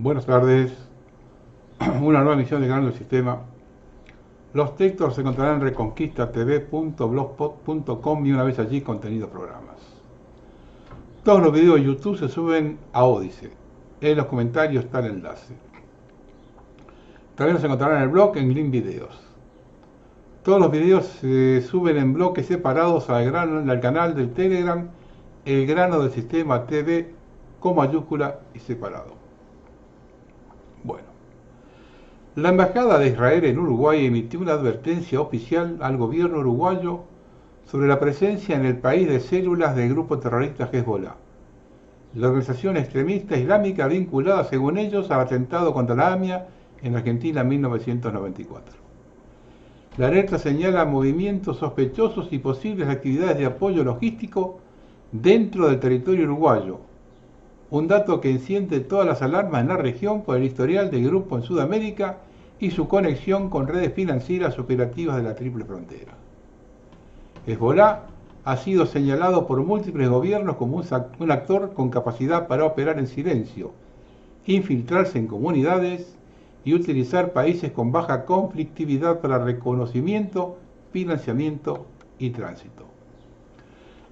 Buenas tardes, una nueva emisión de Canal del Sistema. Los textos se encontrarán en reconquistatv.blogspot.com y una vez allí contenidos programas. Todos los videos de YouTube se suben a Odysee. En los comentarios está el enlace. También los encontrarán en el blog en Link Videos. Todos los videos se suben en bloques separados al canal del Telegram El Grano del Sistema TV con mayúscula y separado. Bueno, la Embajada de Israel en Uruguay emitió una advertencia oficial al gobierno uruguayo sobre la presencia en el país de células del grupo terrorista Hezbollah, la organización extremista islámica vinculada, según ellos, al atentado contra la AMIA en Argentina en 1994. La alerta señala movimientos sospechosos y posibles actividades de apoyo logístico dentro del territorio uruguayo, un dato que enciende todas las alarmas en la región por el historial del grupo en Sudamérica y su conexión con redes financieras operativas de la Triple Frontera. Hezbollah ha sido señalado por múltiples gobiernos como un actor con capacidad para operar en silencio, infiltrarse en comunidades y utilizar países con baja conflictividad para reconocimiento, financiamiento y tránsito.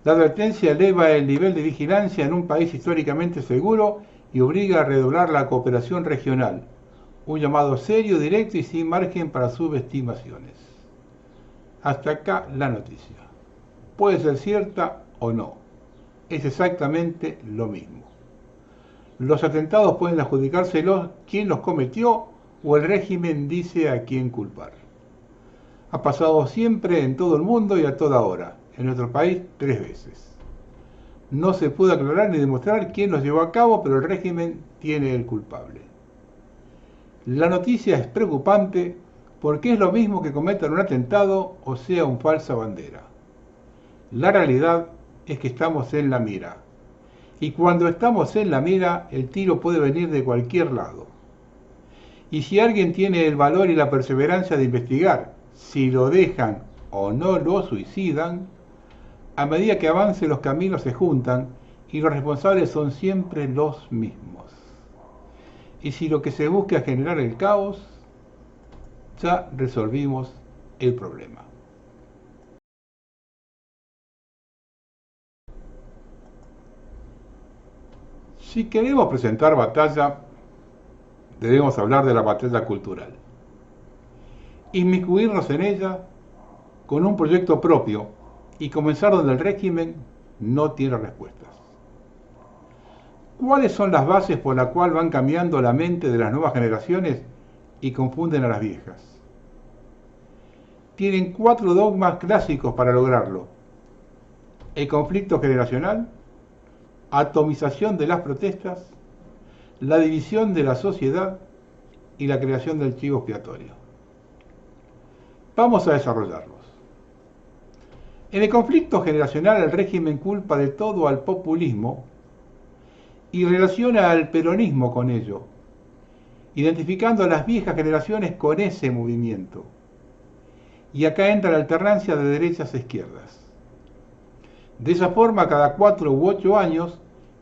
La advertencia eleva el nivel de vigilancia en un país históricamente seguro y obliga a redoblar la cooperación regional, un llamado serio, directo y sin margen para subestimaciones. Hasta acá la noticia. Puede ser cierta o no. Es exactamente lo mismo. Los atentados pueden adjudicárselos quien los cometió o el régimen dice a quién culpar. Ha pasado siempre en todo el mundo y a toda hora. En nuestro país 3 veces. No se pudo aclarar ni demostrar quién los llevó a cabo, pero el régimen tiene el culpable. La noticia es preocupante porque es lo mismo que cometan un atentado o sea un falsa bandera. La realidad es que estamos en la mira. Y cuando estamos en la mira, el tiro puede venir de cualquier lado. Y si alguien tiene el valor y la perseverancia de investigar si lo dejan o no lo suicidan, a medida que avance los caminos se juntan y los responsables son siempre los mismos. Y si lo que se busca es generar el caos, ya resolvimos el problema. Si queremos presentar batalla, debemos hablar de la batalla cultural. Inmiscuirnos en ella con un proyecto propio y comenzar donde el régimen no tiene respuestas. ¿Cuáles son las bases por las cuales van cambiando la mente de las nuevas generaciones y confunden a las viejas? Tienen 4 dogmas clásicos para lograrlo: el conflicto generacional, atomización de las protestas, la división de la sociedad y la creación del chivo expiatorio. Vamos a desarrollarlos. En el conflicto generacional el régimen culpa de todo al populismo y relaciona al peronismo con ello, identificando a las viejas generaciones con ese movimiento. Y acá entra la alternancia de derechas e izquierdas. De esa forma, cada 4 u 8 años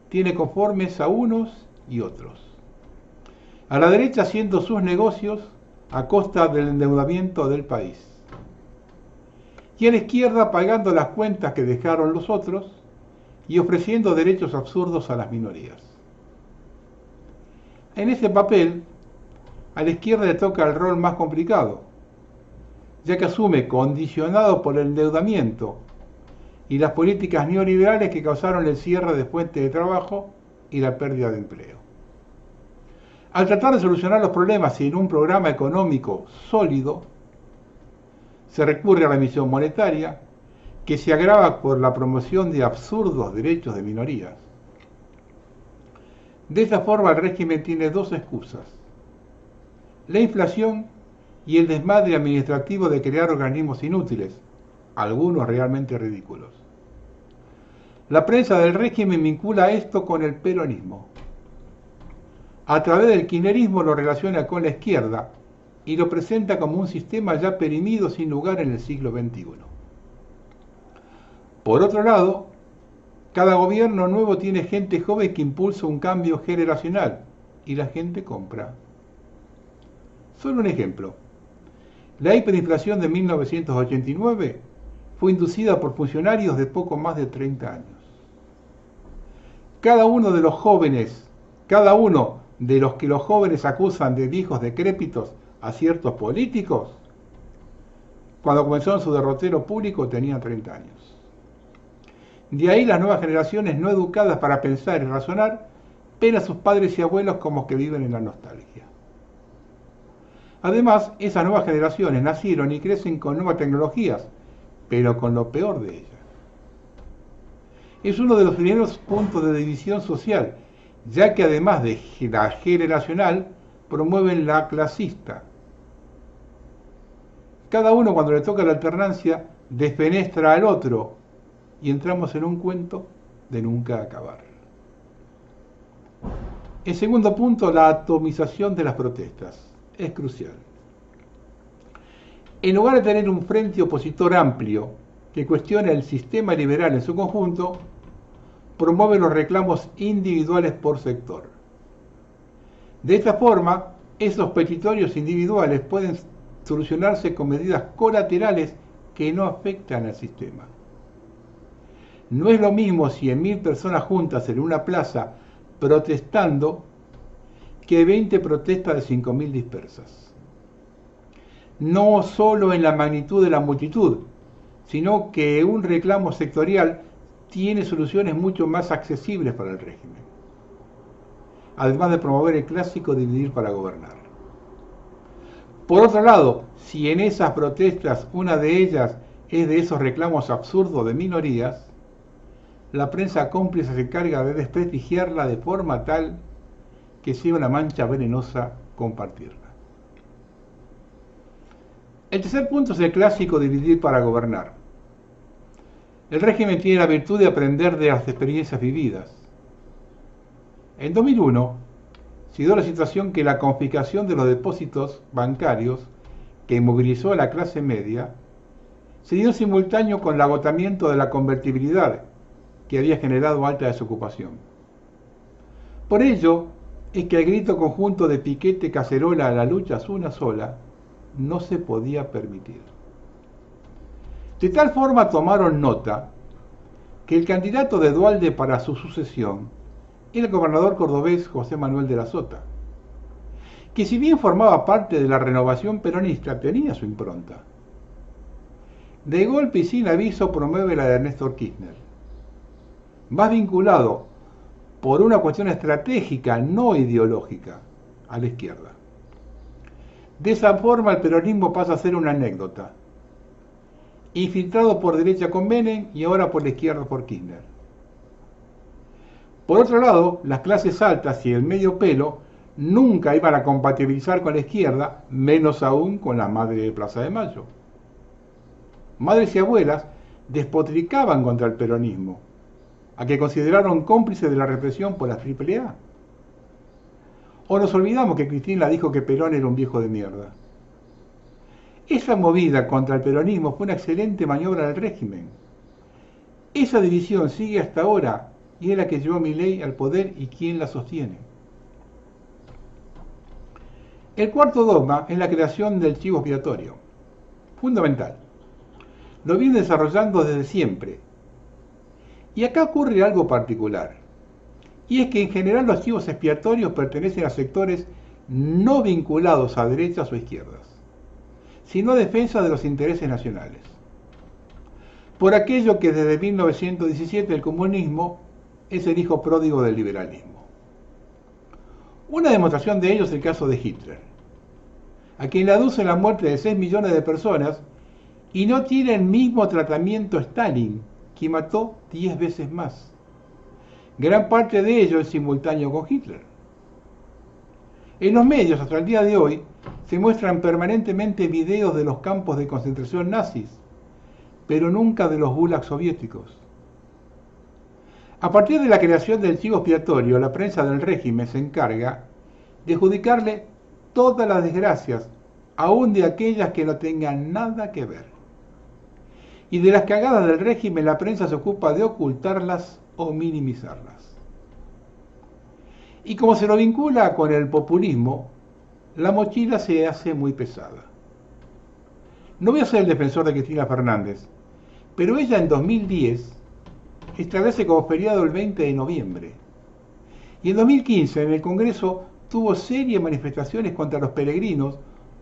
tiene conformes a unos y otros. A la derecha haciendo sus negocios a costa del endeudamiento del país. Y a la izquierda pagando las cuentas que dejaron los otros y ofreciendo derechos absurdos a las minorías. En ese papel, a la izquierda le toca el rol más complicado, ya que asume condicionado por el endeudamiento y las políticas neoliberales que causaron el cierre de fuentes de trabajo y la pérdida de empleo. Al tratar de solucionar los problemas sin un programa económico sólido, se recurre a la emisión monetaria, que se agrava por la promoción de absurdos derechos de minorías. De esta forma el régimen tiene 2 excusas: la inflación y el desmadre administrativo de crear organismos inútiles, algunos realmente ridículos. La prensa del régimen vincula esto con el peronismo. A través del kirchnerismo lo relaciona con la izquierda y lo presenta como un sistema ya perimido sin lugar en el siglo XXI. Por otro lado, cada gobierno nuevo tiene gente joven que impulsa un cambio generacional y la gente compra. Solo un ejemplo. La hiperinflación de 1989 fue inducida por funcionarios de poco más de 30 años. Cada uno de los que los jóvenes acusan de viejos decrépitos a ciertos políticos, cuando comenzó en su derrotero público tenía 30 años. De ahí las nuevas generaciones no educadas para pensar y razonar ven a sus padres y abuelos como que viven en la nostalgia. Además, esas nuevas generaciones nacieron y crecen con nuevas tecnologías, pero con lo peor de ellas. Es uno de los primeros puntos de división social, ya que además de la generacional, promueven la clasista. Cada uno cuando le toca la alternancia desfenestra al otro y entramos en un cuento de nunca acabar. El segundo punto, la atomización de las protestas. Es crucial. En lugar de tener un frente opositor amplio que cuestiona el sistema liberal en su conjunto, promueve los reclamos individuales por sector. De esta forma, esos petitorios individuales pueden solucionarse con medidas colaterales que no afectan al sistema. No es lo mismo 100.000 personas juntas en una plaza protestando que 20 protestas de 5.000 dispersas. No solo en la magnitud de la multitud, sino que un reclamo sectorial tiene soluciones mucho más accesibles para el régimen, además de promover el clásico dividir para gobernar. Por otro lado, si en esas protestas una de ellas es de esos reclamos absurdos de minorías, la prensa cómplice se encarga de desprestigiarla de forma tal que sea una mancha venenosa compartirla. El tercer punto es el clásico dividir para gobernar. El régimen tiene la virtud de aprender de las experiencias vividas. En 2001 se dio la situación que la confiscación de los depósitos bancarios que movilizó a la clase media se dio simultáneo con el agotamiento de la convertibilidad que había generado alta desocupación. Por ello es que el grito conjunto de piquete cacerola a la lucha es una sola no se podía permitir. De tal forma tomaron nota que el candidato de Duhalde para su sucesión era el gobernador cordobés José Manuel de la Sota, que si bien formaba parte de la renovación peronista, tenía su impronta. De golpe y sin aviso promueve la de Néstor Kirchner, más vinculado por una cuestión estratégica, no ideológica, a la izquierda. De esa forma el peronismo pasa a ser una anécdota, infiltrado por derecha con Menem y ahora por la izquierda por Kirchner. Por otro lado, las clases altas y el medio pelo nunca iban a compatibilizar con la izquierda, menos aún con la madre de Plaza de Mayo. Madres y abuelas despotricaban contra el peronismo, a que consideraron cómplice de la represión por la AAA. O nos olvidamos que Cristina dijo que Perón era un viejo de mierda. Esa movida contra el peronismo fue una excelente maniobra del régimen. Esa división sigue hasta ahora y es la que llevó a Milei al poder y quien la sostiene. El cuarto dogma es la creación del chivo expiatorio. Fundamental. Lo viene desarrollando desde siempre. Y acá ocurre algo particular. Y es que en general los chivos expiatorios pertenecen a sectores no vinculados a derechas o izquierdas, sino a defensa de los intereses nacionales. Por aquello que desde 1917 el comunismo es el hijo pródigo del liberalismo. Una demostración de ello es el caso de Hitler, a quien le aducen la muerte de 6 millones de personas y no tiene el mismo tratamiento Stalin, que mató 10 veces más. Gran parte de ello es simultáneo con Hitler. En los medios, hasta el día de hoy, se muestran permanentemente videos de los campos de concentración nazis, pero nunca de los gulags soviéticos. A partir de la creación del chivo expiatorio, la prensa del régimen se encarga de adjudicarle todas las desgracias, aún de aquellas que no tengan nada que ver. Y de las cagadas del régimen, la prensa se ocupa de ocultarlas o minimizarlas. Y como se lo vincula con el populismo, la mochila se hace muy pesada. No voy a ser el defensor de Cristina Fernández, pero ella en 2010 establece como feriado el 20 de noviembre. Y en 2015 en el Congreso tuvo serias manifestaciones contra los peregrinos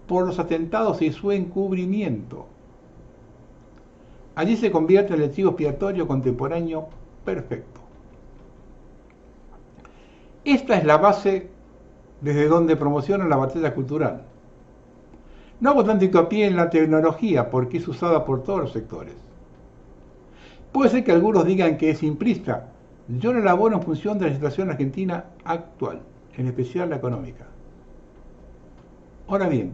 por los atentados y su encubrimiento. Allí se convierte en el chivo expiatorio contemporáneo perfecto. Esta es la base desde donde promocionan la batalla cultural. No hago tanto hincapié en la tecnología porque es usada por todos los sectores. Puede ser que algunos digan que es simplista. Yo la elaboro en función de la situación argentina actual, en especial la económica. Ahora bien,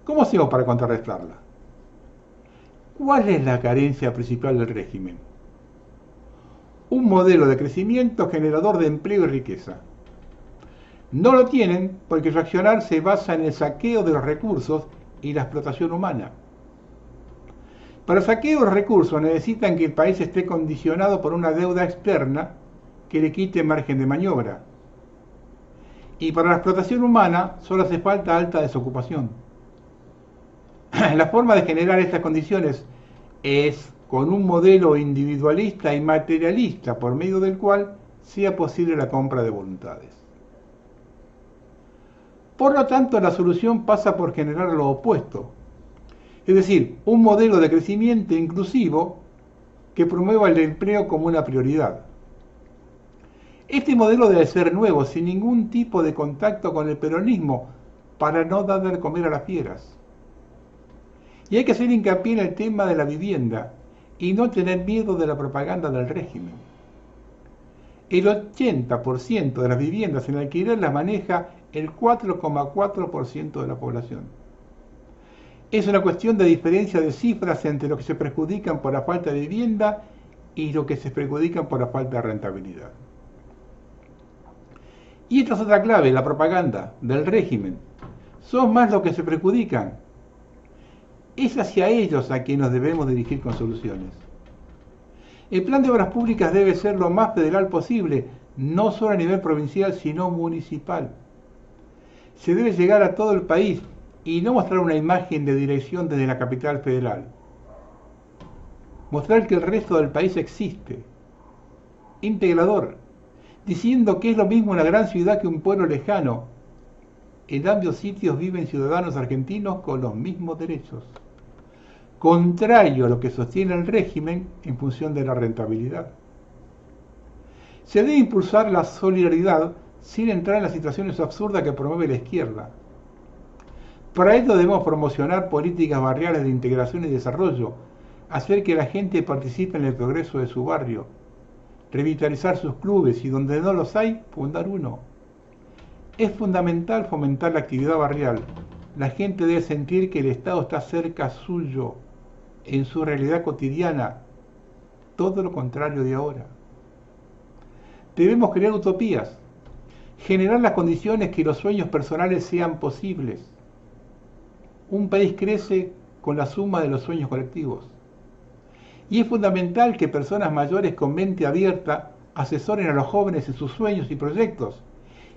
¿cómo hacemos para contrarrestarla? ¿Cuál es la carencia principal del régimen? Un modelo de crecimiento generador de empleo y riqueza. No lo tienen porque su accionar se basa en el saqueo de los recursos y la explotación humana. Para el saqueo de los recursos necesitan que el país esté condicionado por una deuda externa que le quite margen de maniobra. Y para la explotación humana solo hace falta alta desocupación. La forma de generar estas condiciones es con un modelo individualista y materialista por medio del cual sea posible la compra de voluntades. Por lo tanto, la solución pasa por generar lo opuesto, es decir, un modelo de crecimiento inclusivo que promueva el empleo como una prioridad. Este modelo debe ser nuevo, sin ningún tipo de contacto con el peronismo, para no dar de comer a las fieras. Y hay que hacer hincapié en el tema de la vivienda y no tener miedo de la propaganda del régimen. El 80% de las viviendas en alquiler las maneja el 4,4% de la población. Es una cuestión de diferencia de cifras entre lo que se perjudican por la falta de vivienda y lo que se perjudican por la falta de rentabilidad. Y esta es otra clave, la propaganda del régimen. Son más los que se perjudican. Es hacia ellos a quienes nos debemos dirigir con soluciones. El plan de obras públicas debe ser lo más federal posible, no solo a nivel provincial, sino municipal. Se debe llegar a todo el país y no mostrar una imagen de dirección desde la capital federal. Mostrar que el resto del país existe. Integrador, diciendo que es lo mismo una gran ciudad que un pueblo lejano. En ambos sitios viven ciudadanos argentinos con los mismos derechos. Contrario a lo que sostiene el régimen en función de la rentabilidad. Se debe impulsar la solidaridad sin entrar en las situaciones absurdas que promueve la izquierda. Para ello debemos promocionar políticas barriales de integración y desarrollo, hacer que la gente participe en el progreso de su barrio, revitalizar sus clubes y donde no los hay, fundar uno. Es fundamental fomentar la actividad barrial. La gente debe sentir que el Estado está cerca suyo, en su realidad cotidiana, todo lo contrario de ahora. Debemos crear utopías, generar las condiciones que los sueños personales sean posibles. Un país crece con la suma de los sueños colectivos. Y es fundamental que personas mayores con mente abierta asesoren a los jóvenes en sus sueños y proyectos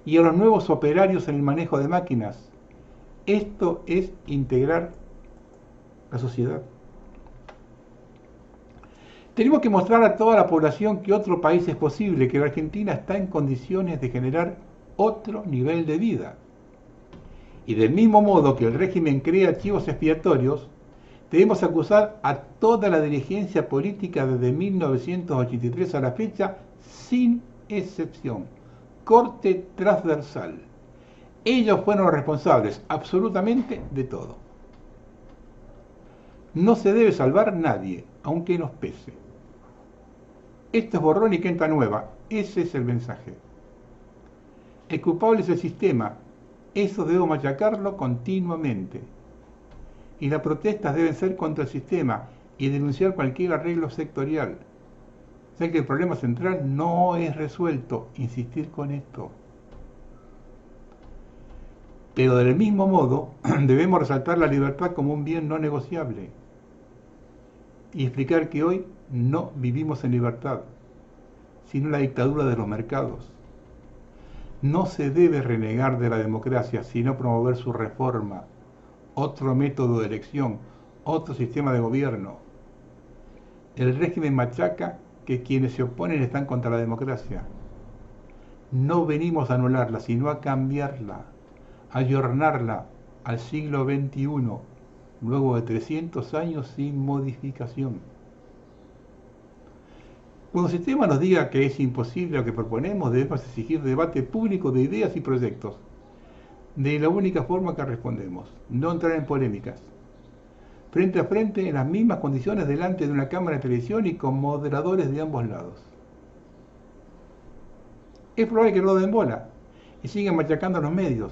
y a los nuevos operarios en el manejo de máquinas. Esto es integrar la sociedad. Tenemos que mostrar a toda la población que otro país es posible, que la Argentina está en condiciones de generar otro nivel de vida. Y del mismo modo que el régimen crea archivos expiatorios, debemos acusar a toda la dirigencia política desde 1983 a la fecha, sin excepción. Corte transversal. Ellos fueron los responsables absolutamente de todo. No se debe salvar nadie, aunque nos pese. Esto es borrón y cuenta nueva. Ese es el mensaje. El culpable es el sistema. Eso debemos machacarlo continuamente. Y las protestas deben ser contra el sistema y denunciar cualquier arreglo sectorial. Sé que el problema central no es resuelto. Insistir con esto. Pero del mismo modo, debemos resaltar la libertad como un bien no negociable. Y explicar que hoy no vivimos en libertad, sino en la dictadura de los mercados. No se debe renegar de la democracia, sino promover su reforma, otro método de elección, otro sistema de gobierno. El régimen machaca que quienes se oponen están contra la democracia. No venimos a anularla, sino a cambiarla, a ayornarla al siglo XXI, luego de 300 años sin modificación. Cuando el sistema nos diga que es imposible lo que proponemos, debemos exigir debate público de ideas y proyectos. De la única forma que respondemos, no entrar en polémicas. Frente a frente, en las mismas condiciones, delante de una cámara de televisión y con moderadores de ambos lados. Es probable que no den bola y sigan machacando a los medios.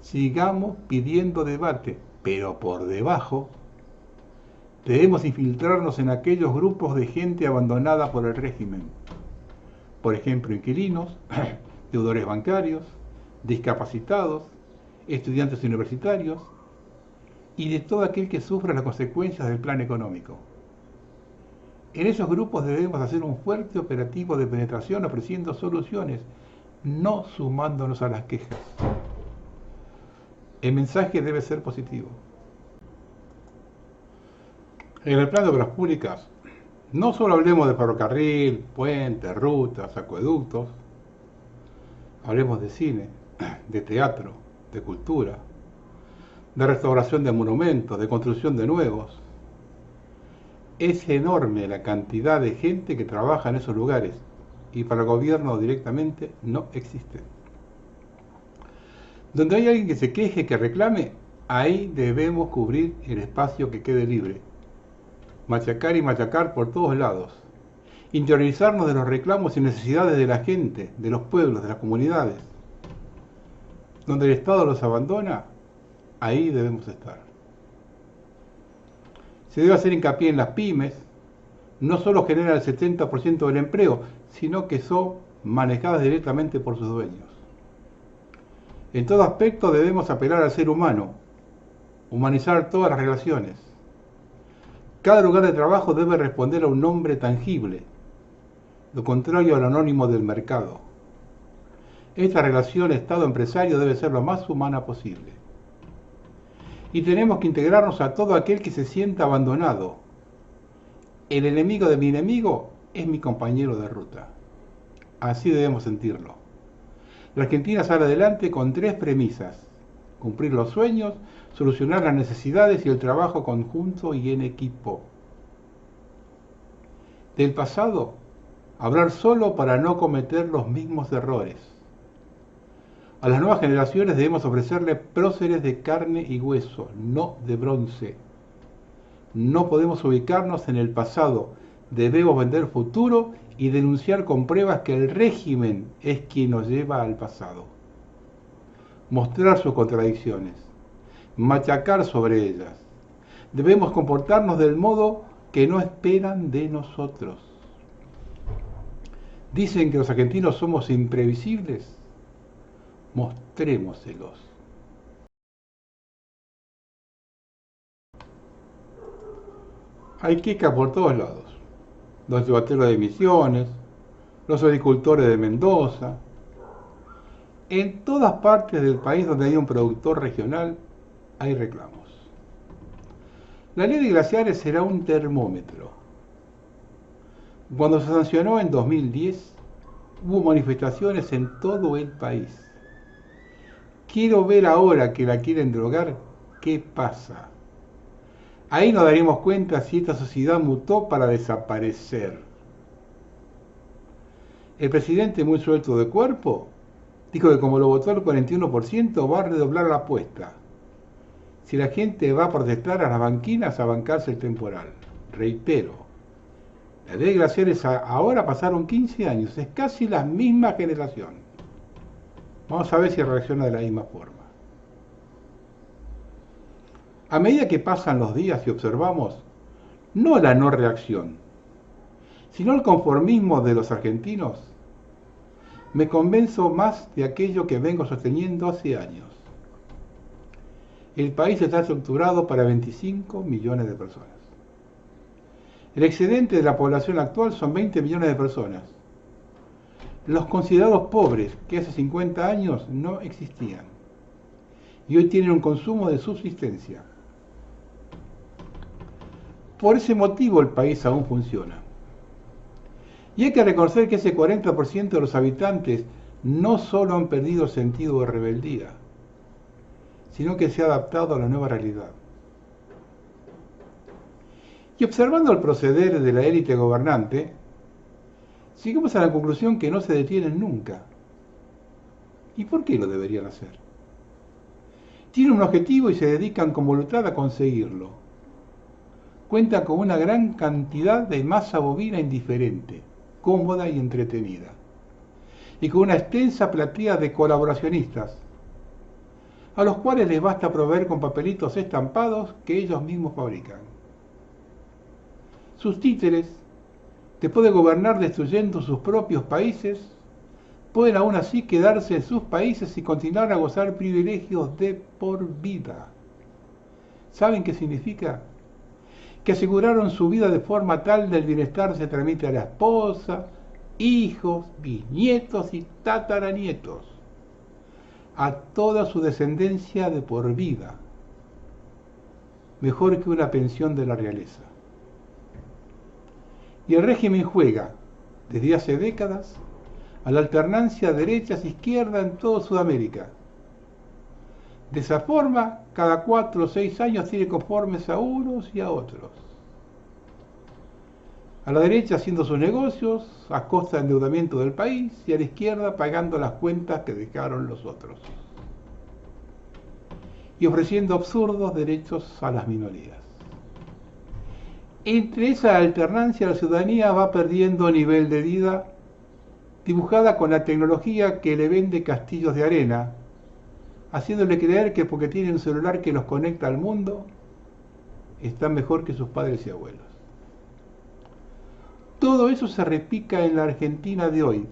Sigamos pidiendo debate, pero por debajo debemos infiltrarnos en aquellos grupos de gente abandonada por el régimen. Por ejemplo, inquilinos, deudores bancarios, discapacitados, estudiantes universitarios y de todo aquel que sufra las consecuencias del plan económico. En esos grupos debemos hacer un fuerte operativo de penetración ofreciendo soluciones, no sumándonos a las quejas. El mensaje debe ser positivo. En el plan de obras públicas, no solo hablemos de ferrocarril, puentes, rutas, acueductos, hablemos de cine, de teatro, de cultura, de restauración de monumentos, de construcción de nuevos. Es enorme la cantidad de gente que trabaja en esos lugares y para el gobierno directamente no existe. Donde hay alguien que se queje, que reclame, ahí debemos cubrir el espacio que quede libre. Machacar y machacar por todos lados. Interiorizarnos de los reclamos y necesidades de la gente, de los pueblos, de las comunidades. Donde el Estado los abandona, ahí debemos estar. Se debe hacer hincapié en las pymes, no solo generan el 70% del empleo, sino que son manejadas directamente por sus dueños. En todo aspecto debemos apelar al ser humano, humanizar todas las relaciones. Cada lugar de trabajo debe responder a un nombre tangible, lo contrario al anónimo del mercado. Esta relación Estado-empresario debe ser lo más humana posible. Y tenemos que integrarnos a todo aquel que se sienta abandonado. El enemigo de mi enemigo es mi compañero de ruta. Así debemos sentirlo. La Argentina sale adelante con 3 premisas: cumplir los sueños, solucionar las necesidades y el trabajo conjunto y en equipo. Del pasado, hablar solo para no cometer los mismos errores. A las nuevas generaciones debemos ofrecerle próceres de carne y hueso, no de bronce. No podemos ubicarnos en el pasado, debemos vender futuro y denunciar con pruebas que el régimen es quien nos lleva al pasado. Mostrar sus contradicciones, machacar sobre ellas. Debemos comportarnos del modo que no esperan de nosotros. Dicen que los argentinos somos imprevisibles. Mostrémoselos. Hay quejas por todos lados. Los llevateros de Misiones, los agricultores de Mendoza. En todas partes del país donde hay un productor regional, hay reclamos. La ley de glaciares será un termómetro. Cuando se sancionó en 2010, hubo manifestaciones en todo el país. Quiero ver ahora que la quieren drogar, ¿qué pasa? Ahí nos daremos cuenta si esta sociedad mutó para desaparecer. El presidente, muy suelto de cuerpo, dijo que como lo votó el 41%, va a redoblar la apuesta. Si la gente va a protestar a las banquinas, a bancarse el temporal. Reitero, la ley de glaciares ahora pasaron 15 años, es casi la misma generación. Vamos a ver si reacciona de la misma forma. A medida que pasan los días y observamos, no la no reacción, sino el conformismo de los argentinos, me convenzo más de aquello que vengo sosteniendo hace años. El país está estructurado para 25 millones de personas. El excedente de la población actual son 20 millones de personas. los considerados pobres, que hace 50 años no existían, y hoy tienen un consumo de subsistencia. Por ese motivo el país aún funciona. Y hay que reconocer que ese 40% de los habitantes no solo han perdido el sentido de rebeldía, sino que se ha adaptado a la nueva realidad. Y observando el proceder de la élite gobernante, llegamos a la conclusión que no se detienen nunca. ¿Y por qué lo deberían hacer? Tienen un objetivo y se dedican con voluntad a conseguirlo. Cuentan con una gran cantidad de masa bovina indiferente, cómoda y entretenida, y con una extensa platea de colaboracionistas, a los cuales les basta proveer con papelitos estampados que ellos mismos fabrican. Sus títeres, después de gobernar destruyendo sus propios países, pueden aún así quedarse en sus países y continuar a gozar privilegios de por vida. ¿Saben qué significa? Que aseguraron su vida de forma tal que el bienestar se transmite a la esposa, hijos, bisnietos y tataranietos, a toda su descendencia de por vida, mejor que una pensión de la realeza. Y el régimen juega, desde hace décadas, a la alternancia derechas-izquierda en toda Sudamérica. De esa forma, cada 4 o 6 años tiene conformes a unos y a otros. A la derecha haciendo sus negocios a costa del endeudamiento del país y a la izquierda pagando las cuentas que dejaron los otros. Y ofreciendo absurdos derechos a las minorías. Entre esa alternancia la ciudadanía va perdiendo nivel de vida, dibujada con la tecnología que le vende castillos de arena, haciéndole creer que porque tiene un celular que los conecta al mundo, están mejor que sus padres y abuelos. Todo eso se replica en la Argentina de hoy,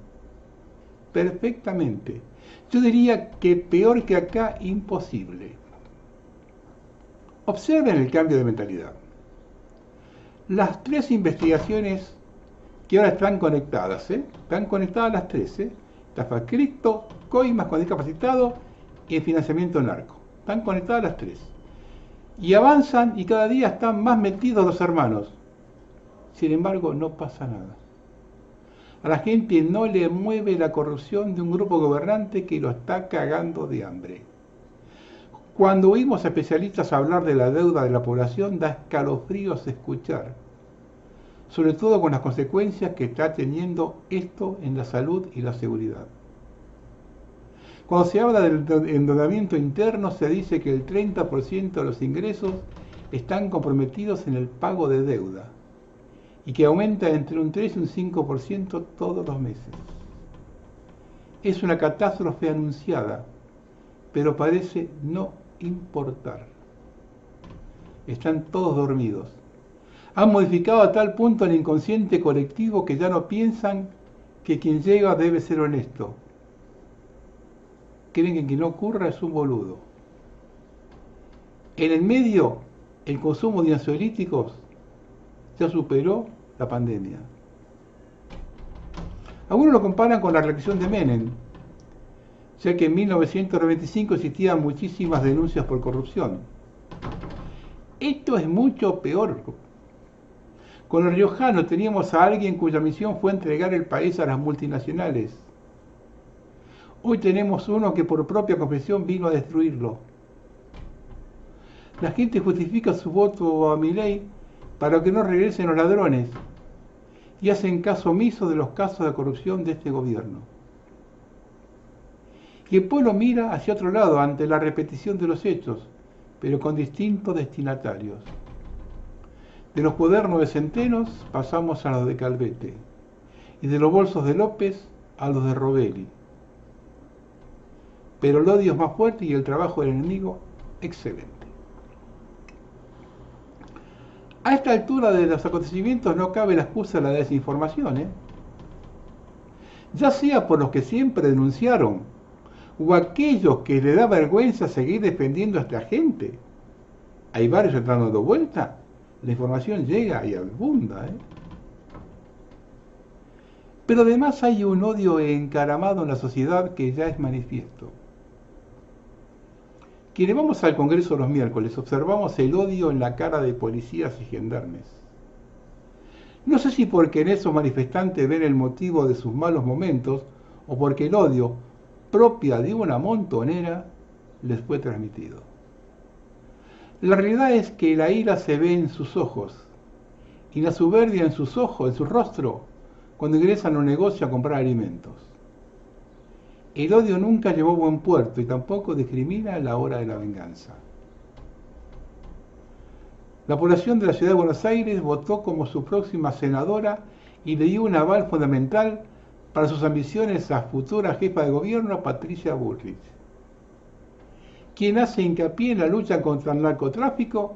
perfectamente. Yo diría que peor que acá, imposible. Observen el cambio de mentalidad. Las 3 investigaciones que ahora están conectadas, están conectadas las 3, estafa cripto, coimas con discapacitado y el financiamiento narco. Están conectadas las 3. Y avanzan y cada día están más metidos los hermanos. Sin embargo, no pasa nada. A la gente no le mueve la corrupción de un grupo gobernante que lo está cagando de hambre. Cuando oímos a especialistas hablar de la deuda de la población, da escalofríos escuchar, sobre todo con las consecuencias que está teniendo esto en la salud y la seguridad. Cuando se habla del endeudamiento interno, se dice que el 30% de los ingresos están comprometidos en el pago de deuda y que aumenta entre un 3 y un 5% todos los meses. Es una catástrofe anunciada, pero parece no importar. Están todos dormidos. Han modificado a tal punto el inconsciente colectivo que ya no piensan que quien llega debe ser honesto. Creen que quien no ocurra es un boludo. En el medio, el consumo de ansiolíticos ya superó la pandemia. Algunos lo comparan con la reelección de Menem, ya que en 1995 existían muchísimas denuncias por corrupción. Esto es mucho peor. Con el riojano teníamos a alguien cuya misión fue entregar el país a las multinacionales. Hoy tenemos uno que por propia confesión vino a destruirlo. La gente justifica su voto a Milei para que no regresen los ladrones y hacen caso omiso de los casos de corrupción de este gobierno. Y el pueblo mira hacia otro lado ante la repetición de los hechos, pero con distintos destinatarios. De los cuadernos de Centenos pasamos a los de Calvete, y de los bolsos de López a los de Robelli. Pero el odio es más fuerte y el trabajo del enemigo excelente. A esta altura de los acontecimientos no cabe la excusa de la desinformación, ya sea por los que siempre denunciaron o aquellos que le da vergüenza seguir defendiendo a esta gente. Hay varios que están dando vuelta, la información llega y abunda. Pero además hay un odio encaramado en la sociedad que ya es manifiesto. Quienes vamos al Congreso los miércoles observamos el odio en la cara de policías y gendarmes. No sé si porque en esos manifestantes ven el motivo de sus malos momentos o porque el odio, propia de una montonera, les fue transmitido. La realidad es que la ira se ve en sus ojos y la soberbia en sus ojos, en su rostro, cuando ingresan a un negocio a comprar alimentos. El odio nunca llevó buen puerto y tampoco discrimina a la hora de la venganza. La población de la ciudad de Buenos Aires votó como su próxima senadora y le dio un aval fundamental para sus ambiciones a futura jefa de gobierno, Patricia Bullrich, quien hace hincapié en la lucha contra el narcotráfico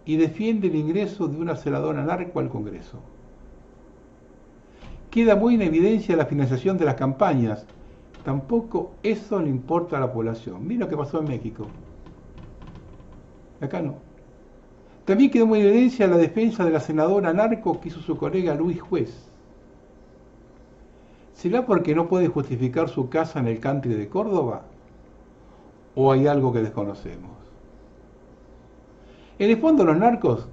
y defiende el ingreso de una senadora narco al Congreso. Queda muy en evidencia la financiación de las campañas. Tampoco eso le importa a la población. Mira lo que pasó en México. Acá no. También quedó muy en evidencia la defensa de la senadora narco que hizo su colega Luis Juez. ¿Será porque no puede justificar su casa en el country de Córdoba? ¿O hay algo que desconocemos? En el fondo los narcos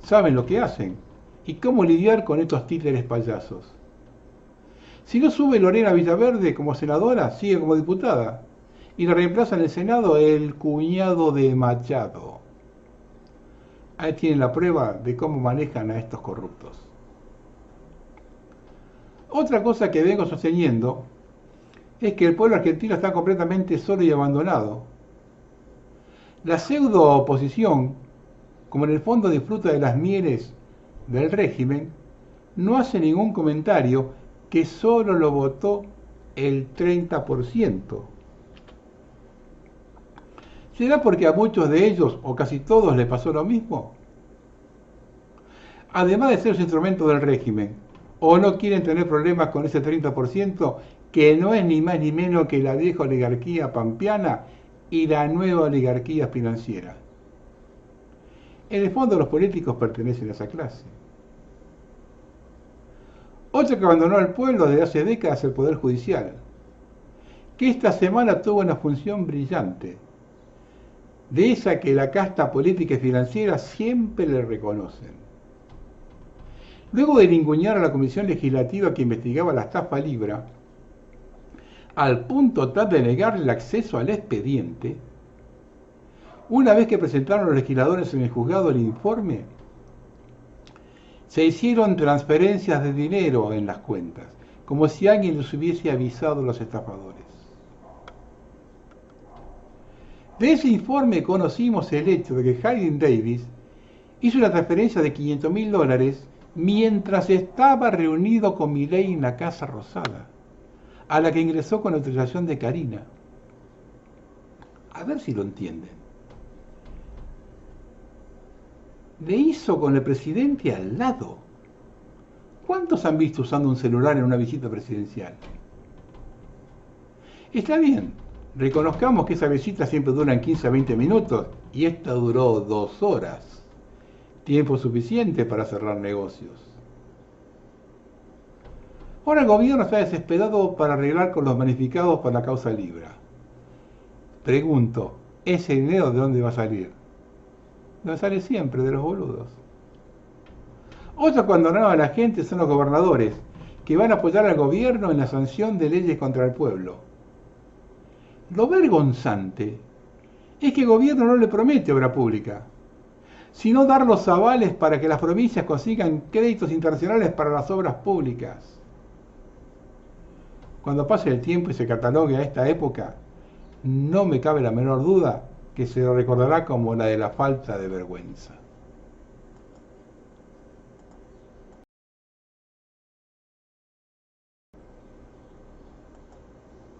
saben lo que hacen y cómo lidiar con estos títeres payasos. Si no sube Lorena Villaverde como senadora, sigue como diputada y la reemplaza en el Senado el cuñado de Machado. Ahí tienen la prueba de cómo manejan a estos corruptos. Otra cosa que vengo sosteniendo es que el pueblo argentino está completamente solo y abandonado. La pseudo oposición, como en el fondo disfruta de las mieles del régimen, no hace ningún comentario que solo lo votó el 30%. ¿Será porque a muchos de ellos, o casi todos, les pasó lo mismo? Además de ser los instrumentos del régimen, o no quieren tener problemas con ese 30%, que no es ni más ni menos que la vieja oligarquía pampeana y la nueva oligarquía financiera. En el fondo los políticos pertenecen a esa clase. Otro que abandonó al pueblo desde hace décadas es el Poder Judicial, que esta semana tuvo una función brillante, de esa que la casta política y financiera siempre le reconocen. Luego de ningunear a la Comisión Legislativa que investigaba la estafa Libra, al punto tal de negarle el acceso al expediente, una vez que presentaron los legisladores en el juzgado el informe, se hicieron transferencias de dinero en las cuentas, como si alguien les hubiese avisado a los estafadores. De ese informe conocimos el hecho de que Hayden Davis hizo una transferencia de $500.000 mientras estaba reunido con Milei en la Casa Rosada, a la que ingresó con autorización de Karina. A ver si lo entienden. Le hizo con el presidente al lado. ¿Cuántos han visto usando un celular en una visita presidencial? Está bien, reconozcamos que esas visitas siempre duran 15 a 20 minutos y esta duró 2 horas. Tiempo suficiente para cerrar negocios. Ahora el gobierno está desesperado para arreglar con los damnificados por la causa Libra. Pregunto, ¿ese dinero de dónde va a salir? No sale siempre de los boludos. Otros que abandonaron a la gente son los gobernadores, que van a apoyar al gobierno en la sanción de leyes contra el pueblo. Lo vergonzante es que el gobierno no le promete obra pública, sino dar los avales para que las provincias consigan créditos internacionales para las obras públicas. Cuando pase el tiempo y se catalogue a esta época, no me cabe la menor duda que se lo recordará como la de la falta de vergüenza.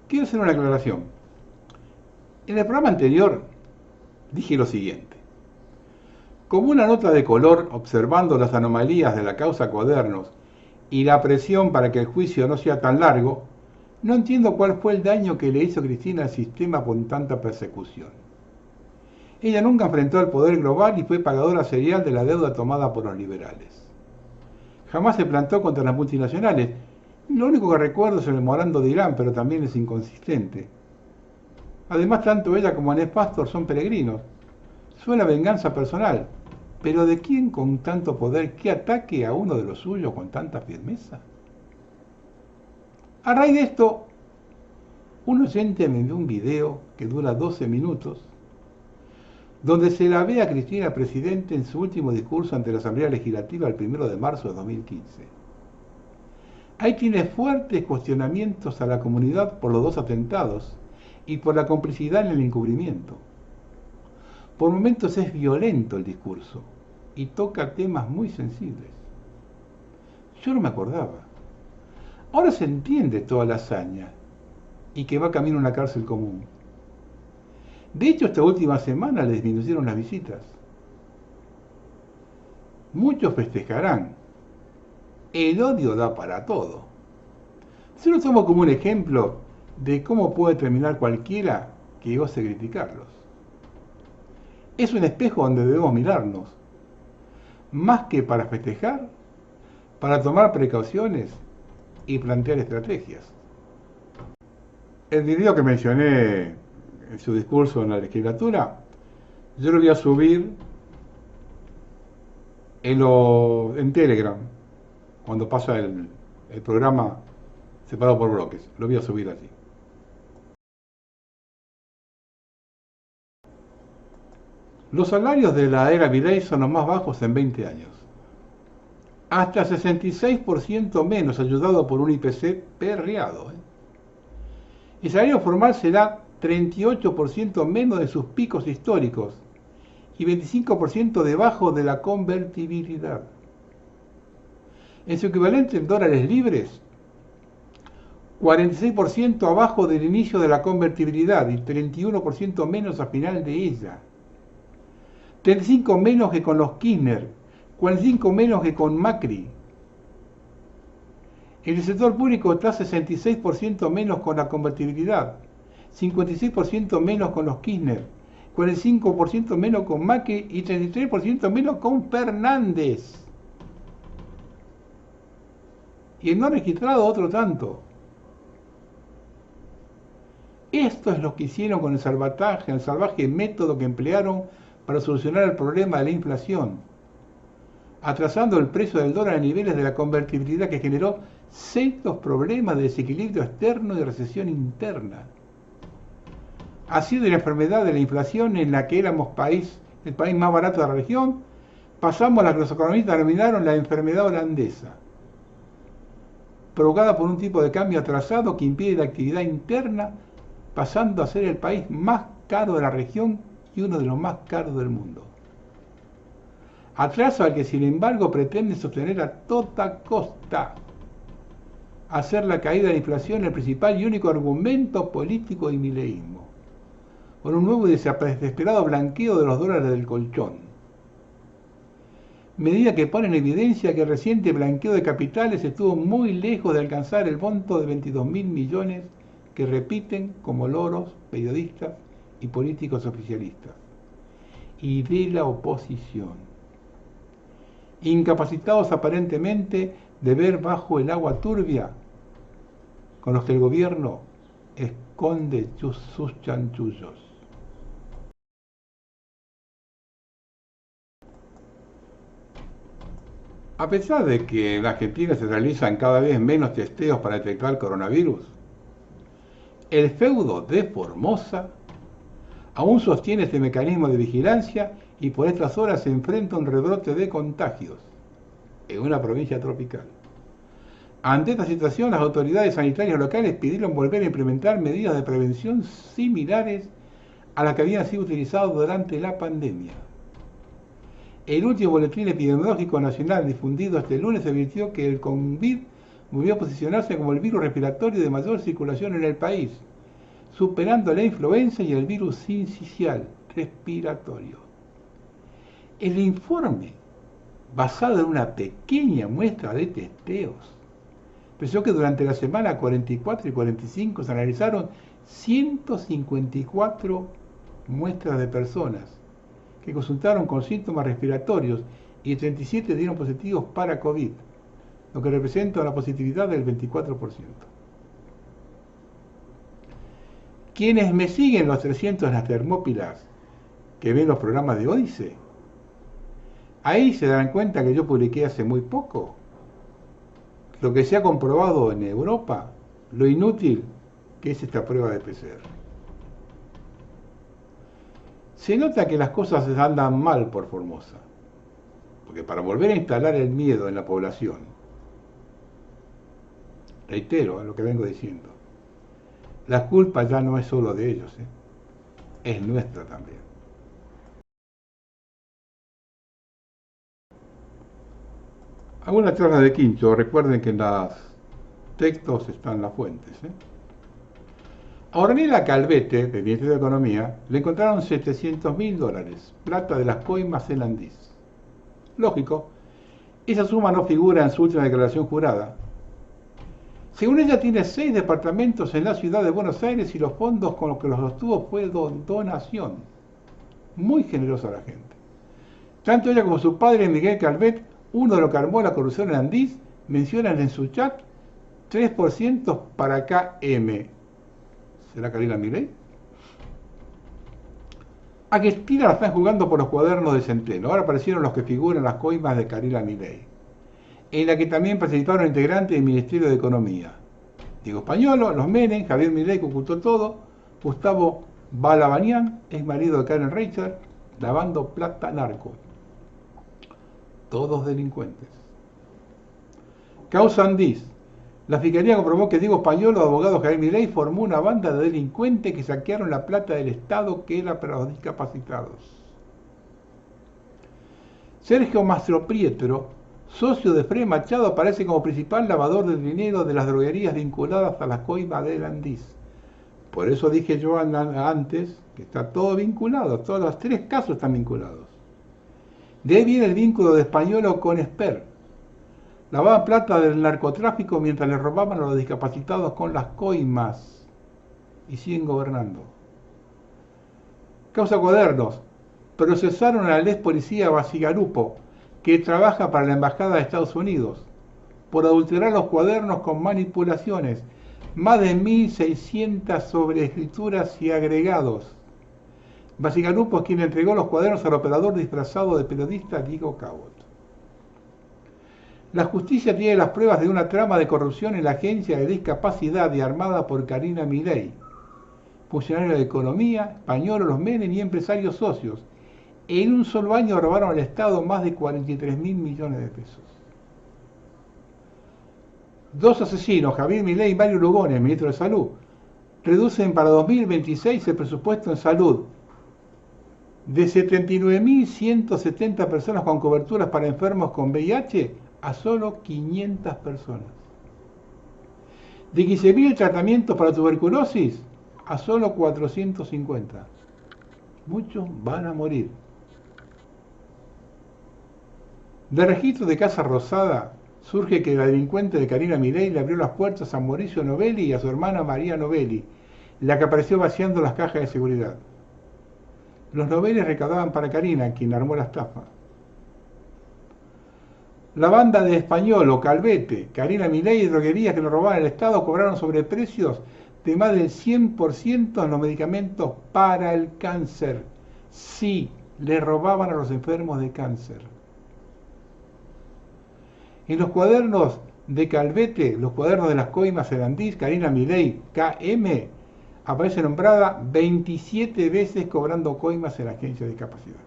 Quiero hacer una aclaración. En el programa anterior dije lo siguiente. Como una nota de color observando las anomalías de la causa Cuadernos y la presión para que el juicio no sea tan largo, no entiendo cuál fue el daño que le hizo Cristina al sistema con tanta persecución. Ella nunca enfrentó al poder global y fue pagadora serial de la deuda tomada por los liberales. Jamás se plantó contra las multinacionales, Lo único que recuerdo es el memorando de Irán, pero también es inconsistente. Además, tanto ella como Anés Pastor son peregrinos. Suena venganza personal, pero ¿de quién con tanto poder que ataque a uno de los suyos con tanta firmeza? A raíz de esto, un oyente me envió un video que dura 12 minutos, donde se la ve a Cristina Presidente en su último discurso ante la Asamblea Legislativa el 1 de marzo de 2015. Ahí tiene fuertes cuestionamientos a la comunidad por los dos atentados y por la complicidad en el encubrimiento. Por momentos es violento el discurso y toca temas muy sensibles. Yo no me acordaba. Ahora se entiende toda la hazaña y que va camino a una cárcel común. De hecho, esta última semana le disminuyeron las visitas. Muchos festejarán. El odio da para todo. Se lo tomo como un ejemplo de cómo puede terminar cualquiera que ose criticarlos. Es un espejo donde debemos mirarnos, más que para festejar, para tomar precauciones y plantear estrategias. El video que mencioné en su discurso en la legislatura, yo lo voy a subir en Telegram, cuando pasa el programa separado por bloques. Lo voy a subir allí. Los salarios de la era Milei son los más bajos en 20 años. Hasta 66% menos, ayudado por un IPC perreado. El salario formal será 38% menos de sus picos históricos y 25% debajo de la convertibilidad. En su equivalente en dólares libres, 46% abajo del inicio de la convertibilidad y 31% menos a final de ella. 35 menos que con los Kirchner, 45 menos que con Macri. En el sector público está 66% menos con la convertibilidad, 56% menos con los Kirchner, 45% menos con Macri y 33% menos con Fernández. Y el no registrado otro tanto. Esto es lo que hicieron con el salvaje método que emplearon para solucionar el problema de la inflación, atrasando el precio del dólar a niveles de la convertibilidad que generó serios problemas de desequilibrio externo y de recesión interna. Así de la enfermedad de la inflación en la que éramos el país más barato de la región, pasamos a la que los economistas denominaron la enfermedad holandesa, provocada por un tipo de cambio atrasado que impide la actividad interna, pasando a ser el país más caro de la región y uno de los más caros del mundo. Atraso al que sin embargo pretende sostener a toda costa, hacer la caída de la inflación el principal y único argumento político y mileísmo, con un nuevo y desesperado blanqueo de los dólares del colchón. Medida que pone en evidencia que el reciente blanqueo de capitales estuvo muy lejos de alcanzar el monto de 22.000 millones que repiten como loros periodistas y políticos oficialistas, y de la oposición, incapacitados aparentemente de ver bajo el agua turbia con los que el gobierno esconde sus chanchullos. A pesar de que en Argentina se realizan cada vez menos testeos para detectar coronavirus, el feudo de Formosa aún sostiene este mecanismo de vigilancia y por estas horas se enfrenta a un rebrote de contagios en una provincia tropical. Ante esta situación, las autoridades sanitarias locales pidieron volver a implementar medidas de prevención similares a las que habían sido utilizadas durante la pandemia. El último boletín epidemiológico nacional difundido este lunes advirtió que el COVID volvió a posicionarse como el virus respiratorio de mayor circulación en el país, superando la influenza y el virus sincicial respiratorio. El informe, basado en una pequeña muestra de testeos, pensó que durante la semana 44 y 45 se analizaron 154 muestras de personas que consultaron con síntomas respiratorios y 37 dieron positivos para COVID. lo que representa una positividad del 24%. Quienes me siguen los 300 en las Termópilas, que ven los programas de Odise, ahí se darán cuenta que yo publiqué hace muy poco lo que se ha comprobado en Europa, lo inútil que es esta prueba de PCR. Se nota que las cosas andan mal por Formosa, porque para volver a instalar el miedo en la población, reitero lo que vengo diciendo, la culpa ya no es solo de ellos, es nuestra también. Alguna charla de Quincho, recuerden que en los textos están las fuentes. A Ornella Calvete, del Ministerio de Economía, le encontraron $700.000, plata de las coimas en Andís. Lógico, esa suma no figura en su última declaración jurada. Según ella, tiene 6 departamentos en la ciudad de Buenos Aires y los fondos con los que los obtuvo fue donación. Muy generosa la gente. Tanto ella como su padre, Miguel Calvet, uno de los que armó la corrupción en Andís, mencionan en su chat 3% para KM. ¿Será Karina Milei? A que tira la están jugando por los cuadernos de Centeno. Ahora aparecieron los que figuran las coimas de Karina Milei, en la que también participaron integrantes del Ministerio de Economía. Diego Españolo, los Menem, Javier Milei, que ocultó todo, Gustavo Balabanian, ex marido de Karen Reicher, lavando plata narco. Todos delincuentes. Causa Andís. La Fiscalía comprobó que Diego Españolo, abogado Javier Milei, formó una banda de delincuentes que saquearon la plata del Estado que era para los discapacitados. Sergio Mastropietro, socio de Fred Machado, aparece como principal lavador de dinero de las droguerías vinculadas a la coima del Andís. Por eso dije yo antes que está todo vinculado, todos los 3 casos están vinculados. De ahí viene el vínculo de Españolo con Esper. Lavaban plata del narcotráfico mientras le robaban a los discapacitados con las coimas y siguen gobernando. Causa Cuadernos. Procesaron al ex policía Basigarupo, que trabaja para la Embajada de Estados Unidos, por adulterar los cuadernos con manipulaciones, más de 1.600 sobreescrituras y agregados. Basigarupo es quien entregó los cuadernos al operador disfrazado de periodista Diego Cabot. La justicia tiene las pruebas de una trama de corrupción en la Agencia de Discapacidad y armada por Karina Milei, funcionario de Economía, Españolo, los Menem y empresarios socios. En un solo año robaron al Estado más de 43.000 millones de pesos. 2 asesinos, Javier Milei y Mario Lugones, ministro de Salud, reducen para 2026 el presupuesto en salud de 79.170 personas con coberturas para enfermos con VIH a solo 500 personas. De 15.000 tratamientos para tuberculosis a solo 450. Muchos van a morir. Del registro de Casa Rosada surge que la delincuente de Karina Milei le abrió las puertas a Mauricio Novelli y a su hermana María Novelli, la que apareció vaciando las cajas de seguridad. Los Novelli recaudaban para Karina, quien armó la estafa. La banda de Españolo, Calvete, Karina Milei y droguerías que le robaban al Estado cobraron sobreprecios de más del 100% en los medicamentos para el cáncer. Sí, le robaban a los enfermos de cáncer. En los cuadernos de Calvete, los cuadernos de las coimas en Andís, Karina Milei, KM, aparece nombrada 27 veces cobrando coimas en la Agencia de Discapacidad.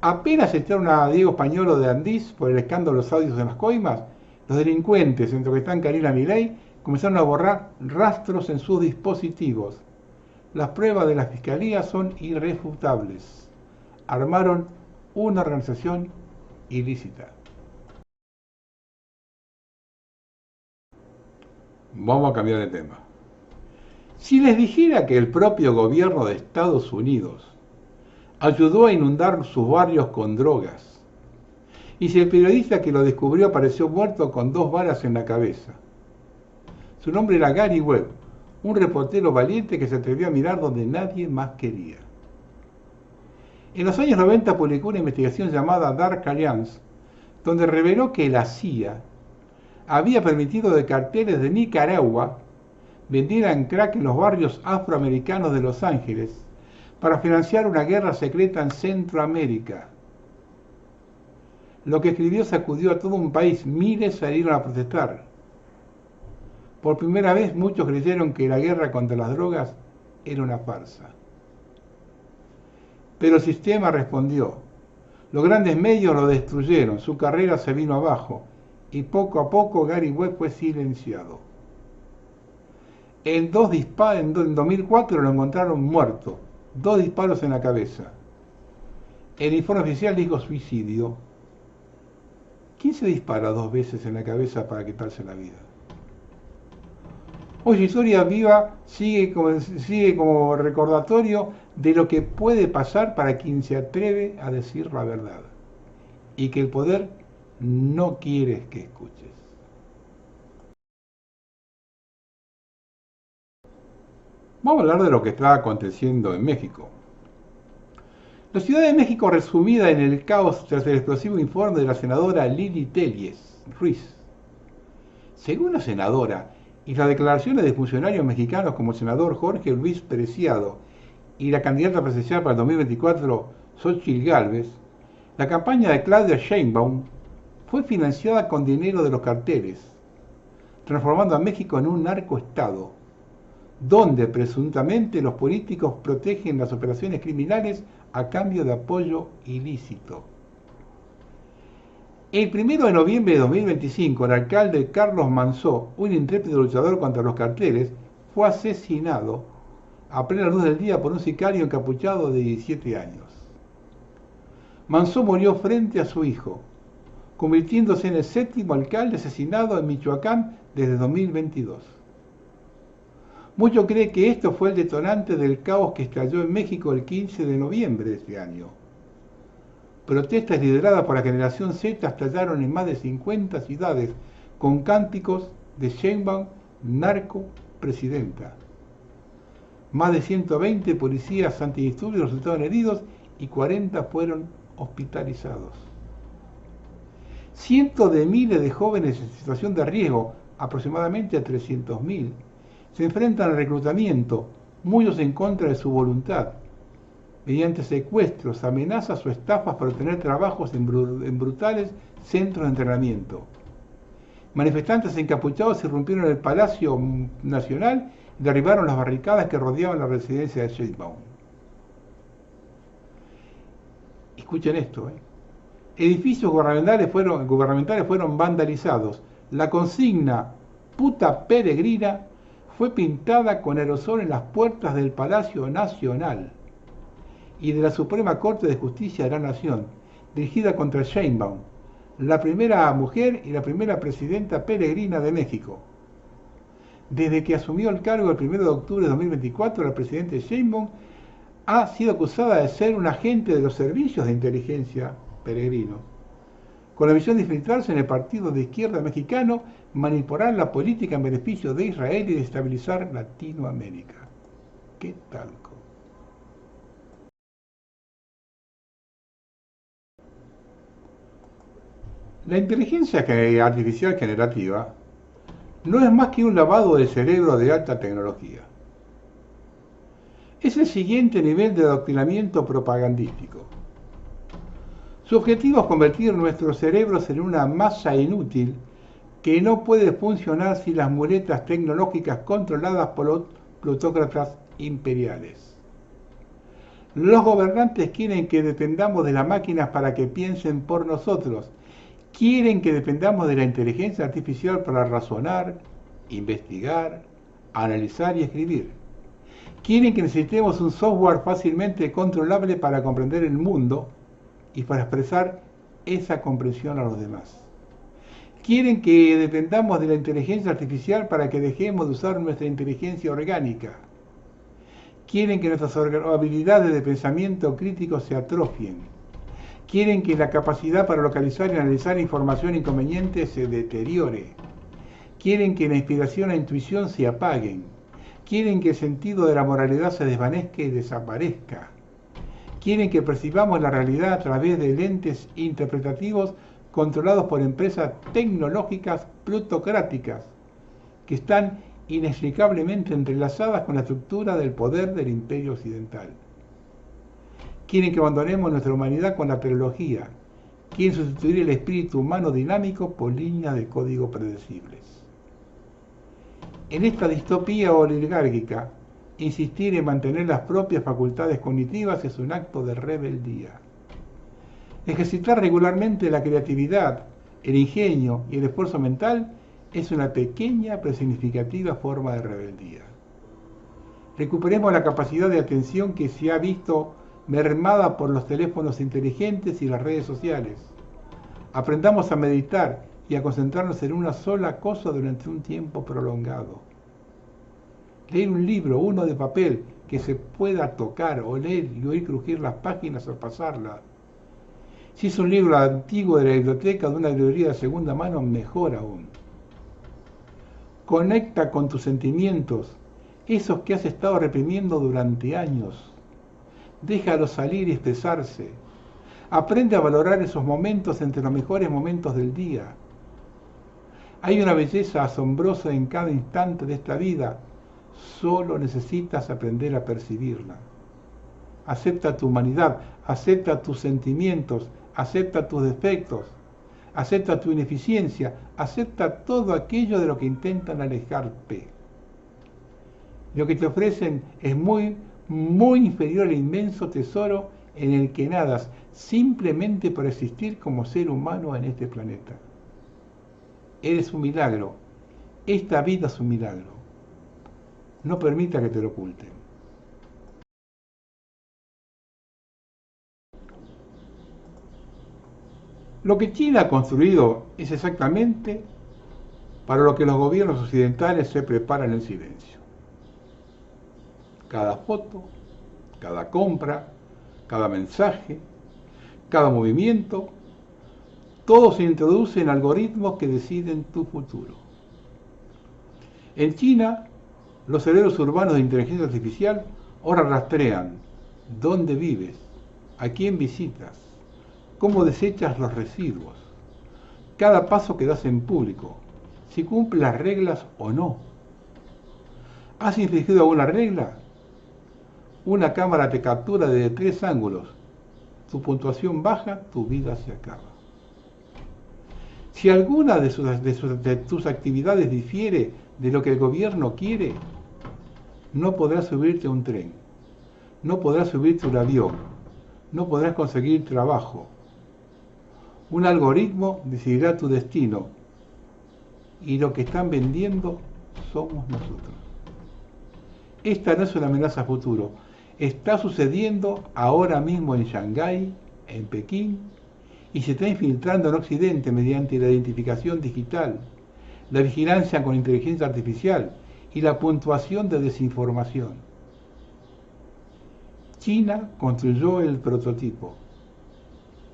Apenas echaron a Diego Españolo de Andís por el escándalo de los audios de las coimas, los delincuentes, entre los que están Karina Milei, comenzaron a borrar rastros en sus dispositivos. Las pruebas de la Fiscalía son irrefutables. Armaron una organización ilícita. Vamos a cambiar de tema. Si les dijera que el propio gobierno de Estados Unidos ayudó a inundar sus barrios con drogas, y si el periodista que lo descubrió apareció muerto con 2 balas en la cabeza. Su nombre era Gary Webb, un reportero valiente que se atrevió a mirar donde nadie más quería. En los años 90 publicó una investigación llamada Dark Alliance donde reveló que la CIA había permitido que carteles de Nicaragua vendieran crack en los barrios afroamericanos de Los Ángeles para financiar una guerra secreta en Centroamérica. Lo que escribió sacudió a todo un país, miles salieron a protestar. Por primera vez muchos creyeron que la guerra contra las drogas era una farsa. Pero el sistema respondió. Los grandes medios lo destruyeron, su carrera se vino abajo y poco a poco Gary Webb fue silenciado. En 2004 lo encontraron muerto, 2 disparos en la cabeza. El informe oficial dijo suicidio. ¿Quién se dispara 2 veces en la cabeza para quitarse la vida? Hoy Historia Viva sigue como recordatorio de lo que puede pasar para quien se atreve a decir la verdad y que el poder no quiere que escuches. Vamos a hablar de lo que está aconteciendo en México. La Ciudad de México resumida en el caos tras el explosivo informe de la senadora Lili Telles Ruiz. Según la senadora, y las declaraciones de funcionarios mexicanos como el senador Jorge Luis Preciado y la candidata presidencial para el 2024, Xóchitl Gálvez, la campaña de Claudia Sheinbaum fue financiada con dinero de los carteles, transformando a México en un narcoestado, donde presuntamente los políticos protegen las operaciones criminales a cambio de apoyo ilícito. El 1 de noviembre de 2025, el alcalde Carlos Mansó, un intrépido luchador contra los carteles, fue asesinado a plena luz del día por un sicario encapuchado de 17 años. Mansó murió frente a su hijo, convirtiéndose en el 7º alcalde asesinado en Michoacán desde 2022. Muchos creen que esto fue el detonante del caos que estalló en México el 15 de noviembre de este año. Protestas lideradas por la generación Z estallaron en más de 50 ciudades con cánticos de Sheinbaum, narco presidenta. Más de 120 policías antidisturbios resultaron heridos y 40 fueron hospitalizados. Cientos de miles de jóvenes en situación de riesgo, aproximadamente a 300.000, se enfrentan al reclutamiento, muchos en contra de su voluntad, mediante secuestros, amenazas o estafas para obtener trabajos en brutales centros de entrenamiento. Manifestantes encapuchados irrumpieron en el Palacio Nacional y derribaron las barricadas que rodeaban la residencia de Sheinbaum. Escuchen esto, Edificios gubernamentales fueron vandalizados. La consigna "puta peregrina" fue pintada con aerosol en las puertas del Palacio Nacional y de la Suprema Corte de Justicia de la Nación, dirigida contra Sheinbaum, la primera mujer y la primera presidenta peregrina de México. Desde que asumió el cargo el 1 de octubre de 2024, la presidenta Sheinbaum ha sido acusada de ser un agente de los servicios de inteligencia peregrinos, con la misión de infiltrarse en el partido de izquierda mexicano, manipular la política en beneficio de Israel y destabilizar Latinoamérica. ¿Qué talco? La inteligencia artificial generativa no es más que un lavado de cerebro de alta tecnología. Es el siguiente nivel de adoctrinamiento propagandístico. Su objetivo es convertir nuestros cerebros en una masa inútil que no puede funcionar sin las muletas tecnológicas controladas por los plutócratas imperiales. Los gobernantes quieren que dependamos de las máquinas para que piensen por nosotros. Quieren que dependamos de la inteligencia artificial para razonar, investigar, analizar y escribir. Quieren que necesitemos un software fácilmente controlable para comprender el mundo y para expresar esa comprensión a los demás. Quieren que dependamos de la inteligencia artificial para que dejemos de usar nuestra inteligencia orgánica. Quieren que nuestras habilidades de pensamiento crítico se atrofien. Quieren que la capacidad para localizar y analizar información inconveniente se deteriore. Quieren que la inspiración e intuición se apaguen. Quieren que el sentido de la moralidad se desvanezca y desaparezca. Quieren que percibamos la realidad a través de lentes interpretativos controlados por empresas tecnológicas plutocráticas que están inextricablemente entrelazadas con la estructura del poder del imperio occidental. Quieren que abandonemos nuestra humanidad con la teología, quieren sustituir el espíritu humano dinámico por líneas de código predecibles. En esta distopía oligárquica, insistir en mantener las propias facultades cognitivas es un acto de rebeldía. Ejercitar regularmente la creatividad, el ingenio y el esfuerzo mental es una pequeña pero significativa forma de rebeldía. Recuperemos la capacidad de atención que se ha visto mermada por los teléfonos inteligentes y las redes sociales. Aprendamos a meditar y a concentrarnos en una sola cosa durante un tiempo prolongado. Leer un libro, uno de papel, que se pueda tocar, oler y oír crujir las páginas al pasarlas. Si es un libro antiguo de la biblioteca o de una librería de segunda mano, mejor aún. Conecta con tus sentimientos, esos que has estado reprimiendo durante años. Déjalos salir y expresarse. Aprende a valorar esos momentos entre los mejores momentos del día. Hay una belleza asombrosa en cada instante de esta vida. Solo necesitas aprender a percibirla. Acepta tu humanidad, acepta tus sentimientos, acepta tus defectos, acepta tu ineficiencia, acepta todo aquello de lo que intentan alejarte. Lo que te ofrecen es muy inferior al inmenso tesoro en el que nadas simplemente por existir como ser humano en este planeta. Eres un milagro. Esta vida es un milagro. No permita que te lo oculten. Lo que China ha construido es exactamente para lo que los gobiernos occidentales se preparan en silencio. Cada foto, cada compra, cada mensaje, cada movimiento, todo se introduce en algoritmos que deciden tu futuro. En China, los cerebros urbanos de inteligencia artificial ahora rastrean dónde vives, a quién visitas, cómo desechas los residuos, cada paso que das en público, si cumples las reglas o no. ¿Has infringido alguna regla? Una cámara te captura desde 3 ángulos. Tu puntuación baja, tu vida se acaba. Si alguna de tus actividades difiere de lo que el gobierno quiere, no podrás subirte a un tren, no podrás subirte a un avión, no podrás conseguir trabajo. Un algoritmo decidirá tu destino y lo que están vendiendo somos nosotros. Esta no es una amenaza a futuro, está sucediendo ahora mismo en Shanghái, en Pekín, y se está infiltrando en Occidente mediante la identificación digital, la vigilancia con inteligencia artificial y la puntuación de desinformación. China construyó el prototipo.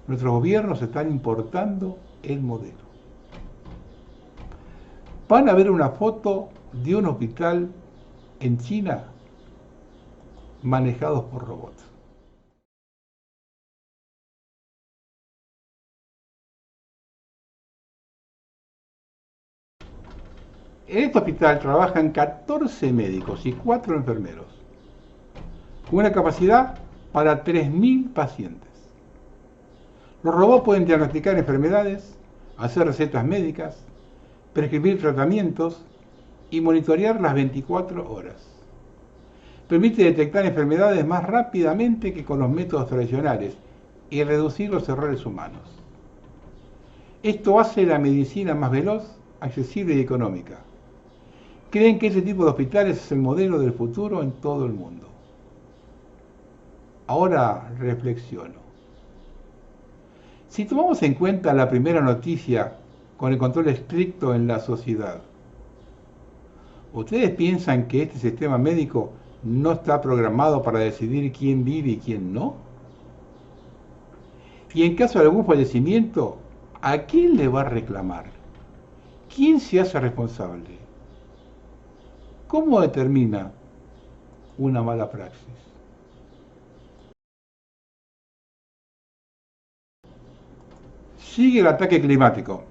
Nuestros gobiernos están importando el modelo. Van a ver una foto de un hospital en China manejados por robots. En este hospital trabajan 14 médicos y 4 enfermeros, con una capacidad para 3.000 pacientes. Los robots pueden diagnosticar enfermedades, hacer recetas médicas, prescribir tratamientos y monitorear las 24 horas. Permite detectar enfermedades más rápidamente que con los métodos tradicionales y reducir los errores humanos. Esto hace la medicina más veloz, accesible y económica. Creen que este tipo de hospitales es el modelo del futuro en todo el mundo. Ahora reflexiono. Si tomamos en cuenta la primera noticia con el control estricto en la sociedad, ¿ustedes piensan que este sistema médico no está programado para decidir quién vive y quién no? Y en caso de algún fallecimiento, ¿a quién le va a reclamar? ¿Quién se hace responsable? ¿Cómo determina una mala praxis? Sigue el ataque climático.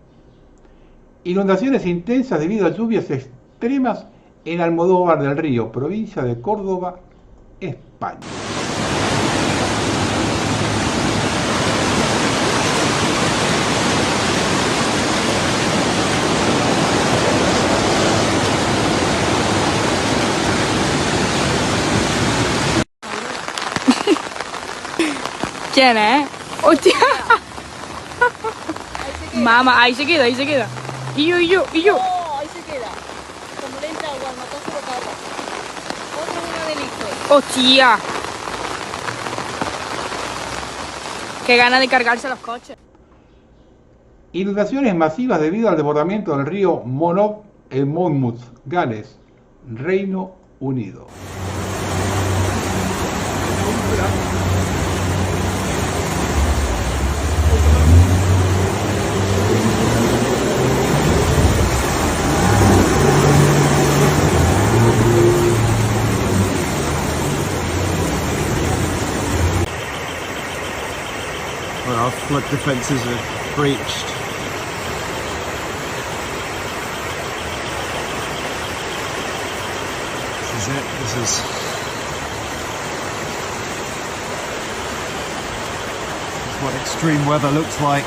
Inundaciones intensas debido a lluvias extremas en Almodóvar del Río, provincia de Córdoba, España. ¿Quién es? ¡Hostia! Mamá, ahí se queda. Y yo. No, ahí se queda. Como le entra agua, al matarse lo carga. Otro es una delincuente. ¡Hostia! Qué ganas de cargarse los coches. Inundaciones masivas debido al desbordamiento del río Monov en Monmouth, Gales, Reino Unido. Well, our flood defences are breached. This is it. This is what extreme weather looks like.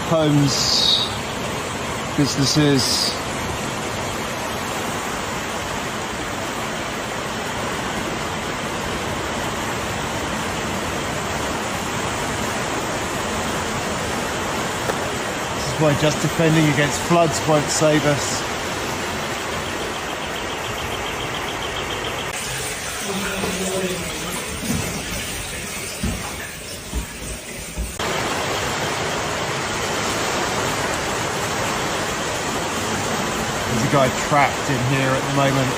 Homes, businesses. Why just defending against floods won't save us. There's a guy trapped in here at the moment.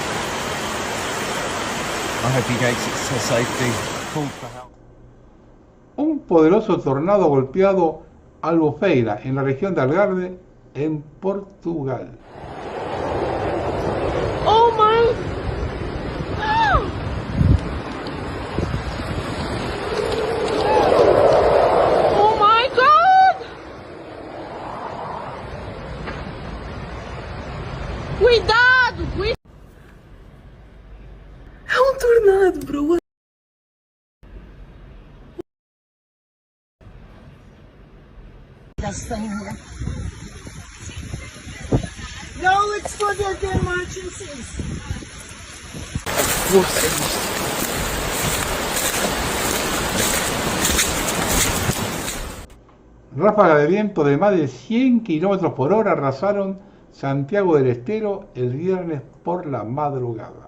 I hope he makes it to safety. Called for help. Un poderoso tornado golpeado Albufeira, en la región de Algarve, en Portugal. ¡Oh, my! ¡Oh, my God! ¡Cuidado! É um tornado, bro. No, it's for the emergencies. Ráfagas de viento de más de 100 km por hora arrasaron Santiago del Estero el viernes por la madrugada.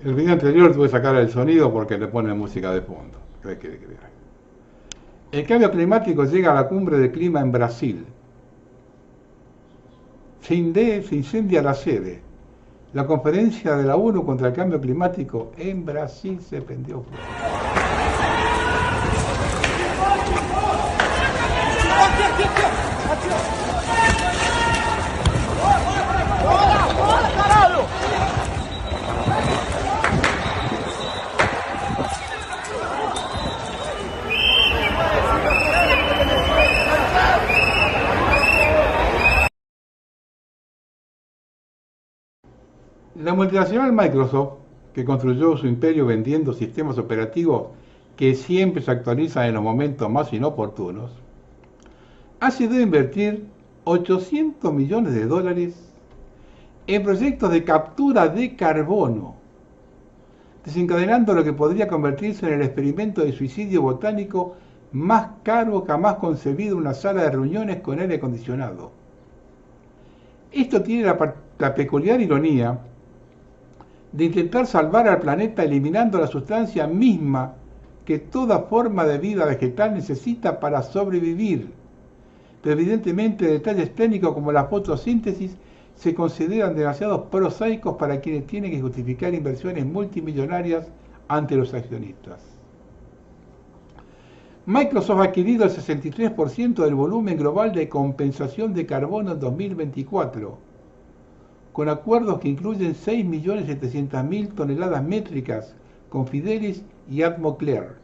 El video anterior tuve que sacar el sonido porque le pone música de fondo. ¿Qué quiere que diga? El cambio climático llega a la cumbre de clima en Brasil. Se incendia la sede. La conferencia de la ONU contra el cambio climático en Brasil se prendió fuego. La multinacional Microsoft, que construyó su imperio vendiendo sistemas operativos que siempre se actualizan en los momentos más inoportunos, ha decidido invertir 800 millones de dólares en proyectos de captura de carbono, desencadenando lo que podría convertirse en el experimento de suicidio botánico más caro jamás concebido en una sala de reuniones con aire acondicionado. Esto tiene la peculiar ironía de intentar salvar al planeta eliminando la sustancia misma que toda forma de vida vegetal necesita para sobrevivir. Pero evidentemente detalles técnicos como la fotosíntesis se consideran demasiado prosaicos para quienes tienen que justificar inversiones multimillonarias ante los accionistas. Microsoft ha adquirido el 63% del volumen global de compensación de carbono en 2024, con acuerdos que incluyen 6.700.000 toneladas métricas con Fidelis y Atmoclear,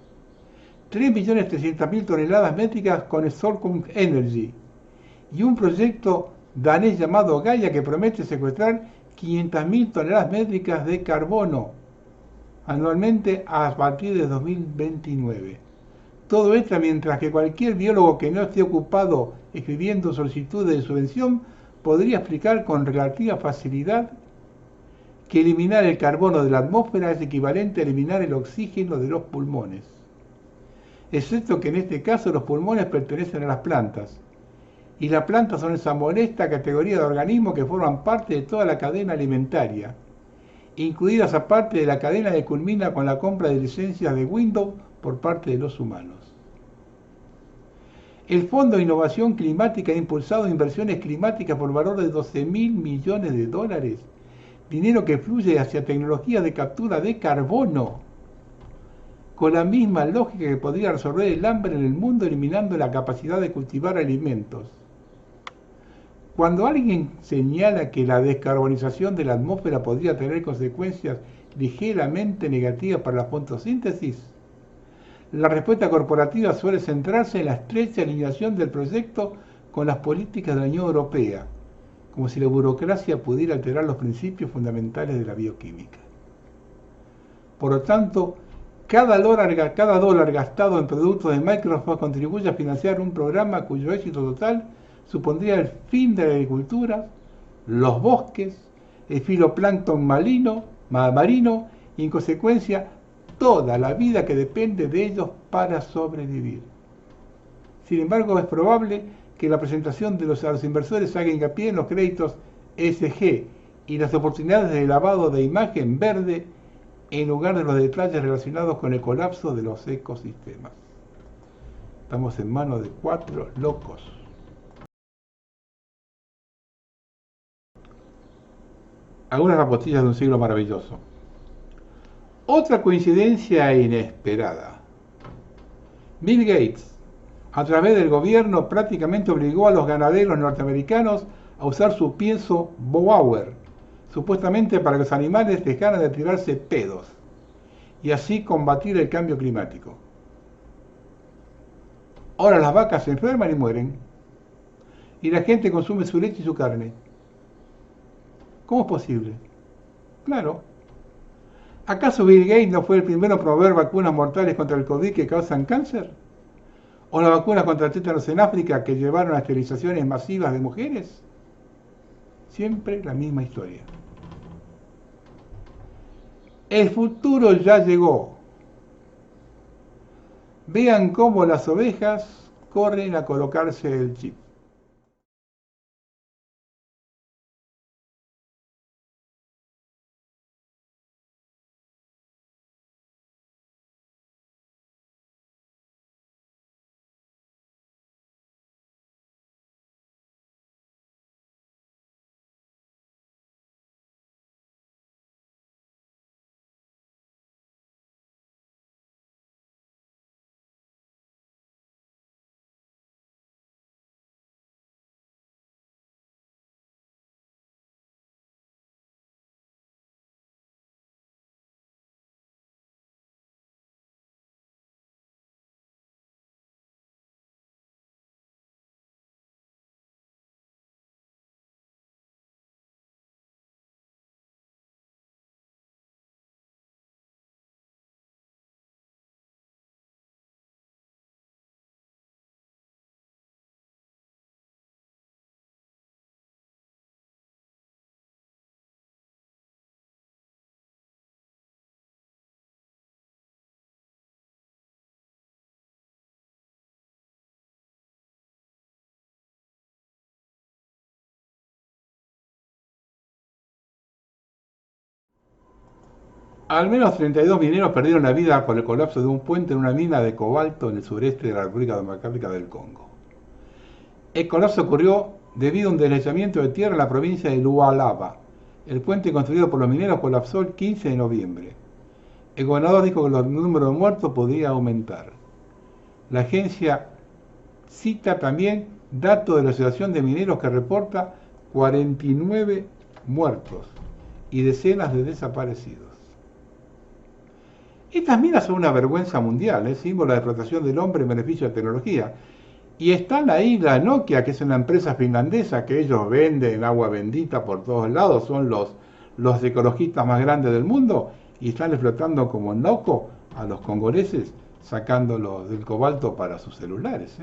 3.300.000 toneladas métricas con Storkung Energy y un proyecto danés llamado Gaia que promete secuestrar 500.000 toneladas métricas de carbono anualmente a partir de 2029. Todo esto mientras que cualquier biólogo que no esté ocupado escribiendo solicitudes de subvención podría explicar con relativa facilidad que eliminar el carbono de la atmósfera es equivalente a eliminar el oxígeno de los pulmones. Excepto que en este caso los pulmones pertenecen a las plantas, y las plantas son esa molesta categoría de organismos que forman parte de toda la cadena alimentaria, incluidas aparte de la cadena que culmina con la compra de licencias de Windows por parte de los humanos. El Fondo de Innovación Climática ha impulsado inversiones climáticas por valor de 12.000 millones de dólares, dinero que fluye hacia tecnologías de captura de carbono, con la misma lógica que podría resolver el hambre en el mundo eliminando la capacidad de cultivar alimentos. Cuando alguien señala que la descarbonización de la atmósfera podría tener consecuencias ligeramente negativas para la fotosíntesis, la respuesta corporativa suele centrarse en la estrecha alineación del proyecto con las políticas de la Unión Europea, como si la burocracia pudiera alterar los principios fundamentales de la bioquímica. Por lo tanto, cada dólar gastado en productos de Microsoft contribuye a financiar un programa cuyo éxito total supondría el fin de la agricultura, los bosques, el fitoplancton marino y en consecuencia toda la vida que depende de ellos para sobrevivir. Sin embargo, es probable que la presentación a los inversores haga hincapié en los créditos ESG y las oportunidades de lavado de imagen verde en lugar de los detalles relacionados con el colapso de los ecosistemas. Estamos en manos de 4 locos. Algunas apostillas de un siglo maravilloso. Otra coincidencia inesperada. Bill Gates, a través del gobierno, prácticamente obligó a los ganaderos norteamericanos a usar su pienso Boauer, supuestamente para que los animales dejaran de tirarse pedos, y así combatir el cambio climático. Ahora las vacas se enferman y mueren, y la gente consume su leche y su carne. ¿Cómo es posible? Claro. ¿Acaso Bill Gates no fue el primero en promover vacunas mortales contra el COVID que causan cáncer? ¿O las vacunas contra el tétanos en África que llevaron a esterilizaciones masivas de mujeres? Siempre la misma historia. El futuro ya llegó. Vean cómo las ovejas corren a colocarse el chip. Al menos 32 mineros perdieron la vida por el colapso de un puente en una mina de cobalto en el sureste de la República Democrática del Congo. El colapso ocurrió debido a un deslizamiento de tierra en la provincia de Lualaba. El puente construido por los mineros colapsó el 15 de noviembre. El gobernador dijo que el número de muertos podría aumentar. La agencia cita también datos de la Asociación de Mineros que reporta 49 muertos y decenas de desaparecidos. Estas minas son una vergüenza mundial, símbolo de explotación del hombre en beneficio de la tecnología. Y están ahí la Nokia, que es una empresa finlandesa que ellos venden agua bendita por todos lados, son los ecologistas más grandes del mundo, y están explotando como loco a los congoleses, sacándolos del cobalto para sus celulares.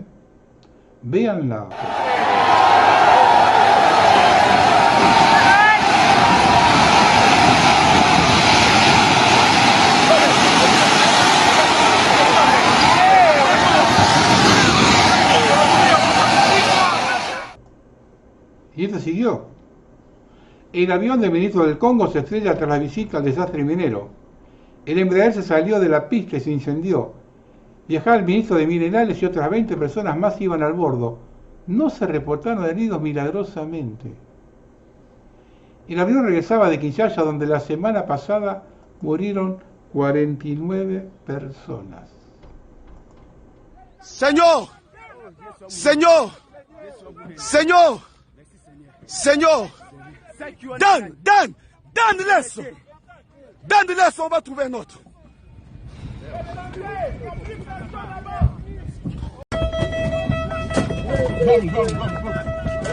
Véanla. Y esto siguió. El avión del ministro del Congo se estrella tras la visita al desastre minero. El embrague se salió de la pista y se incendió. Viajaba el ministro de Minerales y otras 20 personas más iban al bordo. No se reportaron heridos milagrosamente. El avión regresaba de Kinshasa, donde la semana pasada murieron 49 personas. Señor, Señor, Señor, Señor, donne l'Est, on va trouver un autre.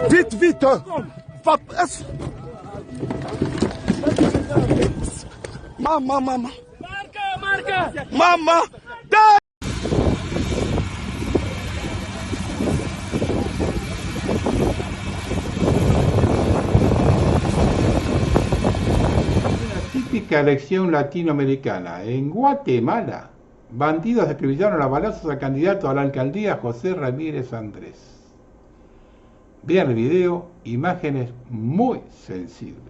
Vite, vite, Mama, Mama, Típica elección latinoamericana. En Guatemala, bandidos acribillaron a balazos al candidato a la alcaldía José Ramírez Andrés. Vean el video, imágenes muy sensibles.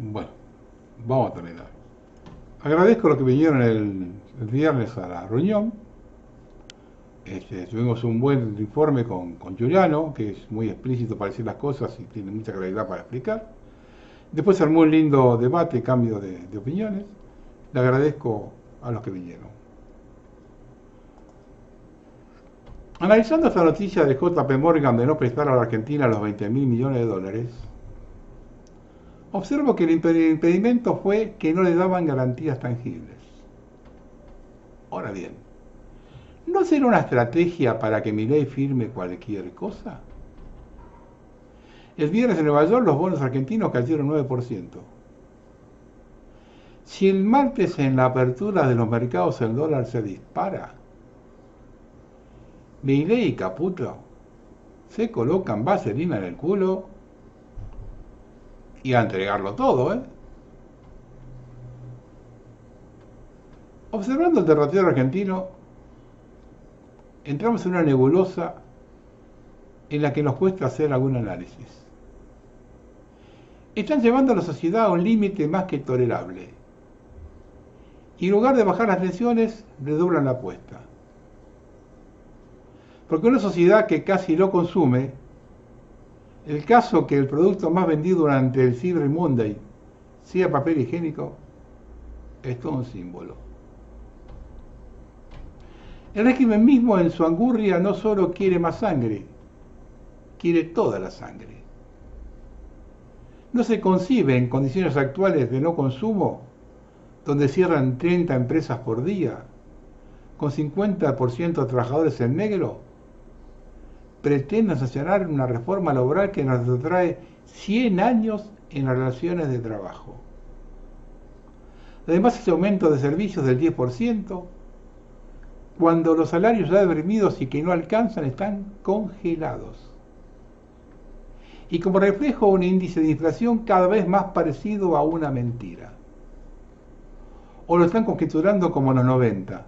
Bueno, vamos a terminar. Agradezco a los que vinieron el viernes a la reunión. Tuvimos un buen informe con Giuliano, que es muy explícito para decir las cosas y tiene mucha claridad para explicar. Después se armó un lindo debate, cambio de opiniones. Le agradezco a los que vinieron. Analizando esta noticia de JP Morgan de no prestar a la Argentina los 20.000 millones de dólares, observo que el impedimento fue que no le daban garantías tangibles. Ahora bien, ¿no será una estrategia para que Milei firme cualquier cosa? El viernes en Nueva York los bonos argentinos cayeron 9%. Si el martes en la apertura de los mercados el dólar se dispara, Milei y Caputo se colocan vaselina en el culo y a entregarlo todo, Observando el derrotero argentino, entramos en una nebulosa en la que nos cuesta hacer algún análisis. Están llevando a la sociedad a un límite más que tolerable. Y en lugar de bajar las tensiones, redoblan la apuesta. Porque una sociedad que casi lo consume, el caso que el producto más vendido durante el Cyber Monday sea papel higiénico, es todo un símbolo. El régimen mismo en su angurria no solo quiere más sangre, quiere toda la sangre. No se concibe en condiciones actuales de no consumo, donde cierran 30 empresas por día, con 50% de trabajadores en negro, pretenden sancionar una reforma laboral que nos trae 100 años en las relaciones de trabajo. Además, ese aumento de servicios del 10%, cuando los salarios ya deprimidos y que no alcanzan están congelados. Y como reflejo un índice de inflación cada vez más parecido a una mentira. O lo están conjeturando como en los 90,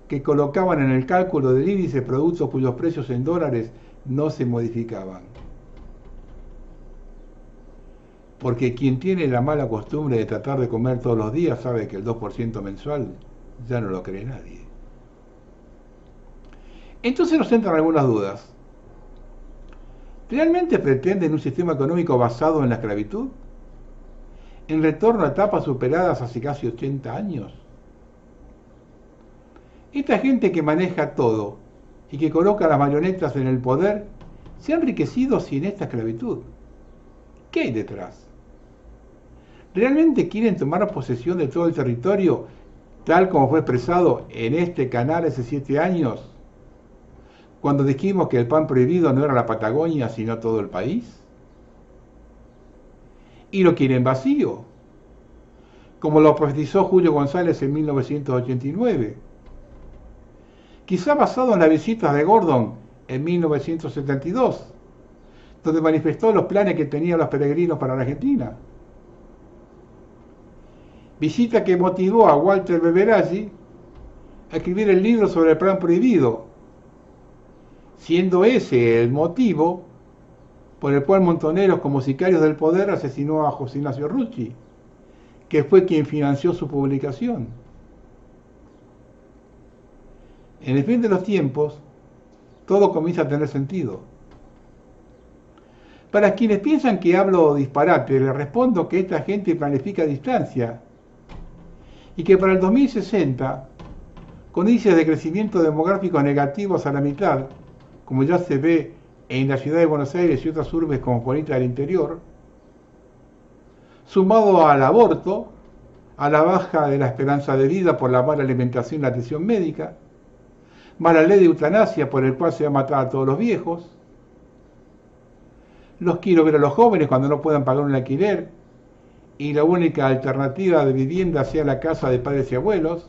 que colocaban en el cálculo del índice productos cuyos precios en dólares no se modificaban. Porque quien tiene la mala costumbre de tratar de comer todos los días sabe que el 2% mensual ya no lo cree nadie. Entonces nos entran algunas dudas. ¿Realmente pretenden un sistema económico basado en la esclavitud? ¿En retorno a etapas superadas hace casi 80 años? Esta gente que maneja todo y que coloca las marionetas en el poder se ha enriquecido sin esta esclavitud. ¿Qué hay detrás? ¿Realmente quieren tomar posesión de todo el territorio, tal como fue expresado en este canal hace 7 años, cuando dijimos que el pan prohibido no era la Patagonia, sino todo el país? ¿Y lo quieren vacío? Como lo profetizó Julio González en 1989. Quizá basado en las visitas de Gordon en 1972, donde manifestó los planes que tenían los peregrinos para la Argentina. Visita que motivó a Walter Beveraggi a escribir el libro sobre el plan prohibido, siendo ese el motivo por el cual Montoneros, como sicarios del poder, asesinó a José Ignacio Rucci, que fue quien financió su publicación. En el fin de los tiempos, todo comienza a tener sentido. Para quienes piensan que hablo disparate, les respondo que esta gente planifica a distancia y que para el 2060, con índices de crecimiento demográfico negativos a la mitad, como ya se ve en la ciudad de Buenos Aires y otras urbes cosmopolitas del interior, sumado al aborto, a la baja de la esperanza de vida por la mala alimentación y la atención médica, más la ley de eutanasia por el cual se va a matar a todos los viejos. Los quiero ver a los jóvenes cuando no puedan pagar un alquiler y la única alternativa de vivienda sea la casa de padres y abuelos.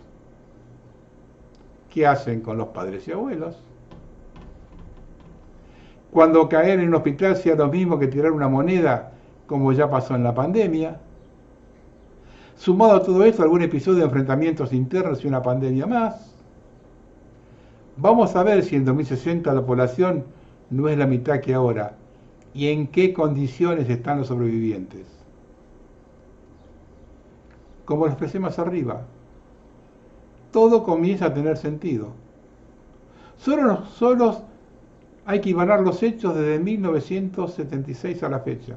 ¿Qué hacen con los padres y abuelos? Cuando caer en un hospital sea lo mismo que tirar una moneda, como ya pasó en la pandemia. Sumado a todo esto, algún episodio de enfrentamientos internos y una pandemia más. Vamos a ver si en 2060 la población no es la mitad que ahora y en qué condiciones están los sobrevivientes. Como lo expresé más arriba, todo comienza a tener sentido. Solo hay que evaluar los hechos desde 1976 a la fecha.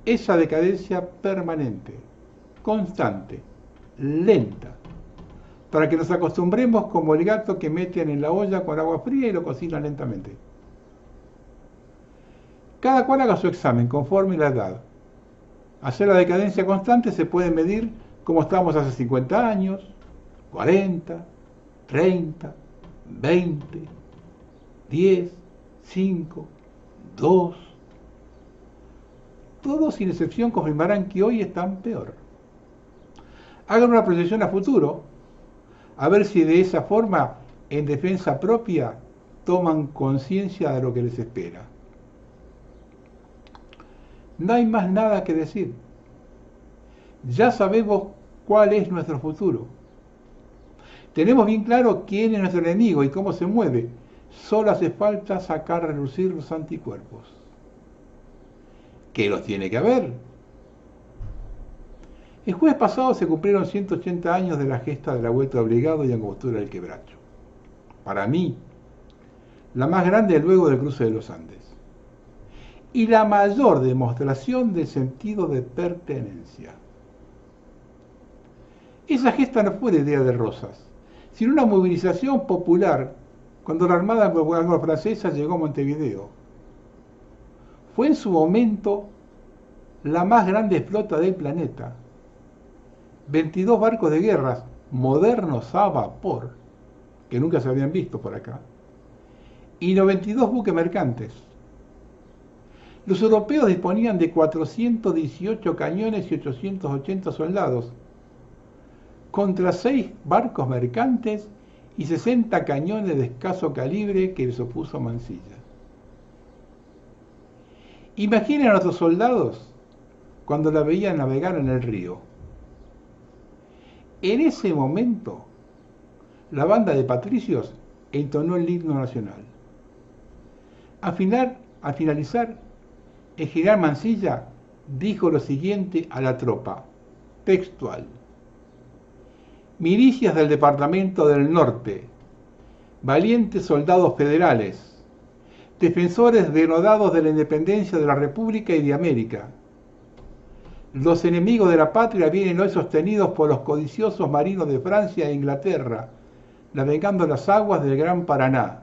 Esa decadencia permanente, constante, lenta, para que nos acostumbremos como el gato que meten en la olla con agua fría y lo cocinan lentamente. Cada cual haga su examen conforme la edad. Hacer la decadencia constante se puede medir como estábamos hace 50 años, 40, 30, 20, 10, 5, 2. Todos sin excepción confirmarán que hoy están peor. Hagan una proyección a futuro, a ver si de esa forma, en defensa propia, toman conciencia de lo que les espera. No hay más nada que decir. Ya sabemos cuál es nuestro futuro. Tenemos bien claro quién es nuestro enemigo y cómo se mueve. Solo hace falta sacar a relucir los anticuerpos. ¿Qué los tiene que haber? El jueves pasado se cumplieron 180 años de la gesta de la Vuelta Obligado y Angostura del Quebracho. Para mí, la más grande luego del cruce de los Andes. Y la mayor demostración del sentido de pertenencia. Esa gesta no fue de idea de Rosas, sino una movilización popular cuando la Armada Anglo-Francesa llegó a Montevideo. Fue en su momento la más grande flota del planeta. 22 barcos de guerra modernos a vapor, que nunca se habían visto por acá, y 92 buques mercantes. Los europeos disponían de 418 cañones y 880 soldados, contra 6 barcos mercantes y 60 cañones de escaso calibre que les opuso Mansilla. Imaginen a nuestros soldados cuando la veían navegar en el río. En ese momento, la banda de patricios entonó el himno nacional. Al finalizar, el general Mansilla dijo lo siguiente a la tropa, textual: milicias del Departamento del Norte, valientes soldados federales, defensores denodados de la independencia de la República y de América. Los enemigos de la patria vienen hoy sostenidos por los codiciosos marinos de Francia e Inglaterra, navegando las aguas del Gran Paraná,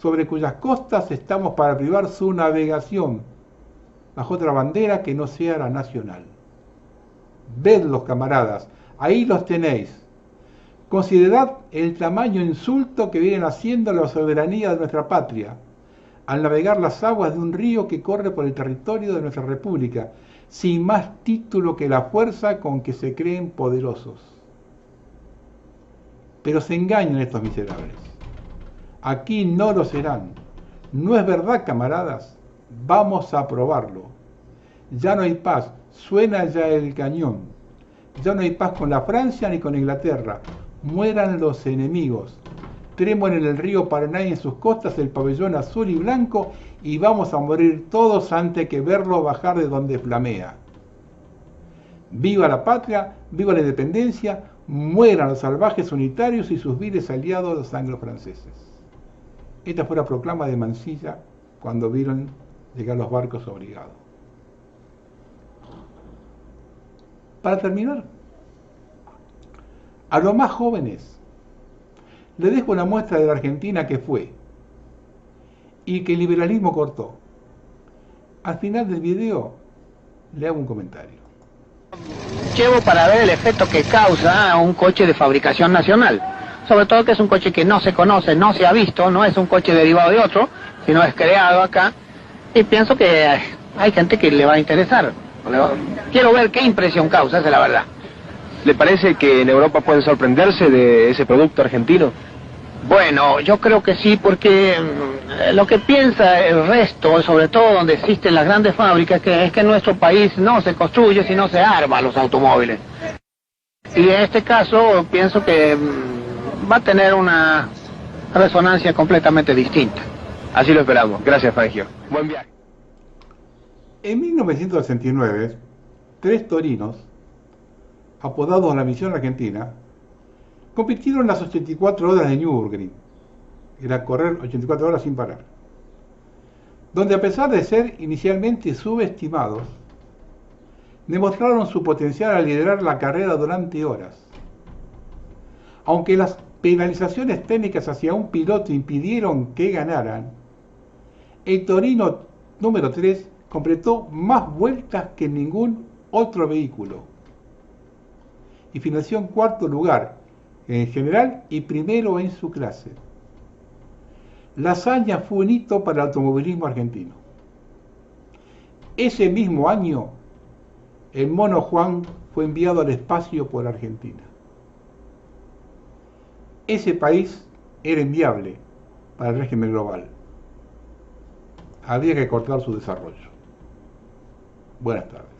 sobre cuyas costas estamos para privar su navegación, bajo otra bandera que no sea la nacional. Vedlos, camaradas, ahí los tenéis. Considerad el tamaño insulto que vienen haciendo a la soberanía de nuestra patria, al navegar las aguas de un río que corre por el territorio de nuestra república, sin más título que la fuerza con que se creen poderosos. Pero se engañan estos miserables. Aquí no lo serán. ¿No es verdad, camaradas? Vamos a probarlo. Ya no hay paz, suena ya el cañón. Ya no hay paz con la Francia ni con Inglaterra. Mueran los enemigos. Tenemos en el río Paraná y en sus costas el pabellón azul y blanco y vamos a morir todos antes que verlo bajar de donde flamea. Viva la patria, viva la independencia, mueran los salvajes unitarios y sus viles aliados los anglo-franceses. Esta fue la proclama de Mansilla cuando vieron llegar los barcos obligados. Para terminar, a los más jóvenes le dejo una muestra de la Argentina que fue y que el liberalismo cortó. Al final del video le hago un comentario. Llevo para ver el efecto que causa un coche de fabricación nacional. Sobre todo que es un coche que no se conoce, no se ha visto, no es un coche derivado de otro, sino es creado acá. Y pienso que hay gente que le va a interesar. Quiero ver qué impresión causa, esa es la verdad. ¿Le parece que en Europa pueden sorprenderse de ese producto argentino? Bueno, yo creo que sí, porque lo que piensa el resto, sobre todo donde existen las grandes fábricas, es que en nuestro país no se construye, sino se arma los automóviles. Y en este caso pienso que va a tener una resonancia completamente distinta. Así lo esperamos. Gracias, Fangio. Buen viaje. En 1969, 3 torinos, apodados la Misión Argentina, compitieron las 84 horas de Nürburgring, era correr 84 horas sin parar, donde a pesar de ser inicialmente subestimados, demostraron su potencial al liderar la carrera durante horas. Aunque las penalizaciones técnicas hacia un piloto impidieron que ganaran, el torino número 3 completó más vueltas que ningún otro vehículo y finalizó en 4º lugar en general y primero en su clase. La hazaña fue un hito para el automovilismo argentino. Ese mismo año, el Mono Juan fue enviado al espacio por Argentina. Ese país era inviable para el régimen global. Había que cortar su desarrollo. Buenas tardes.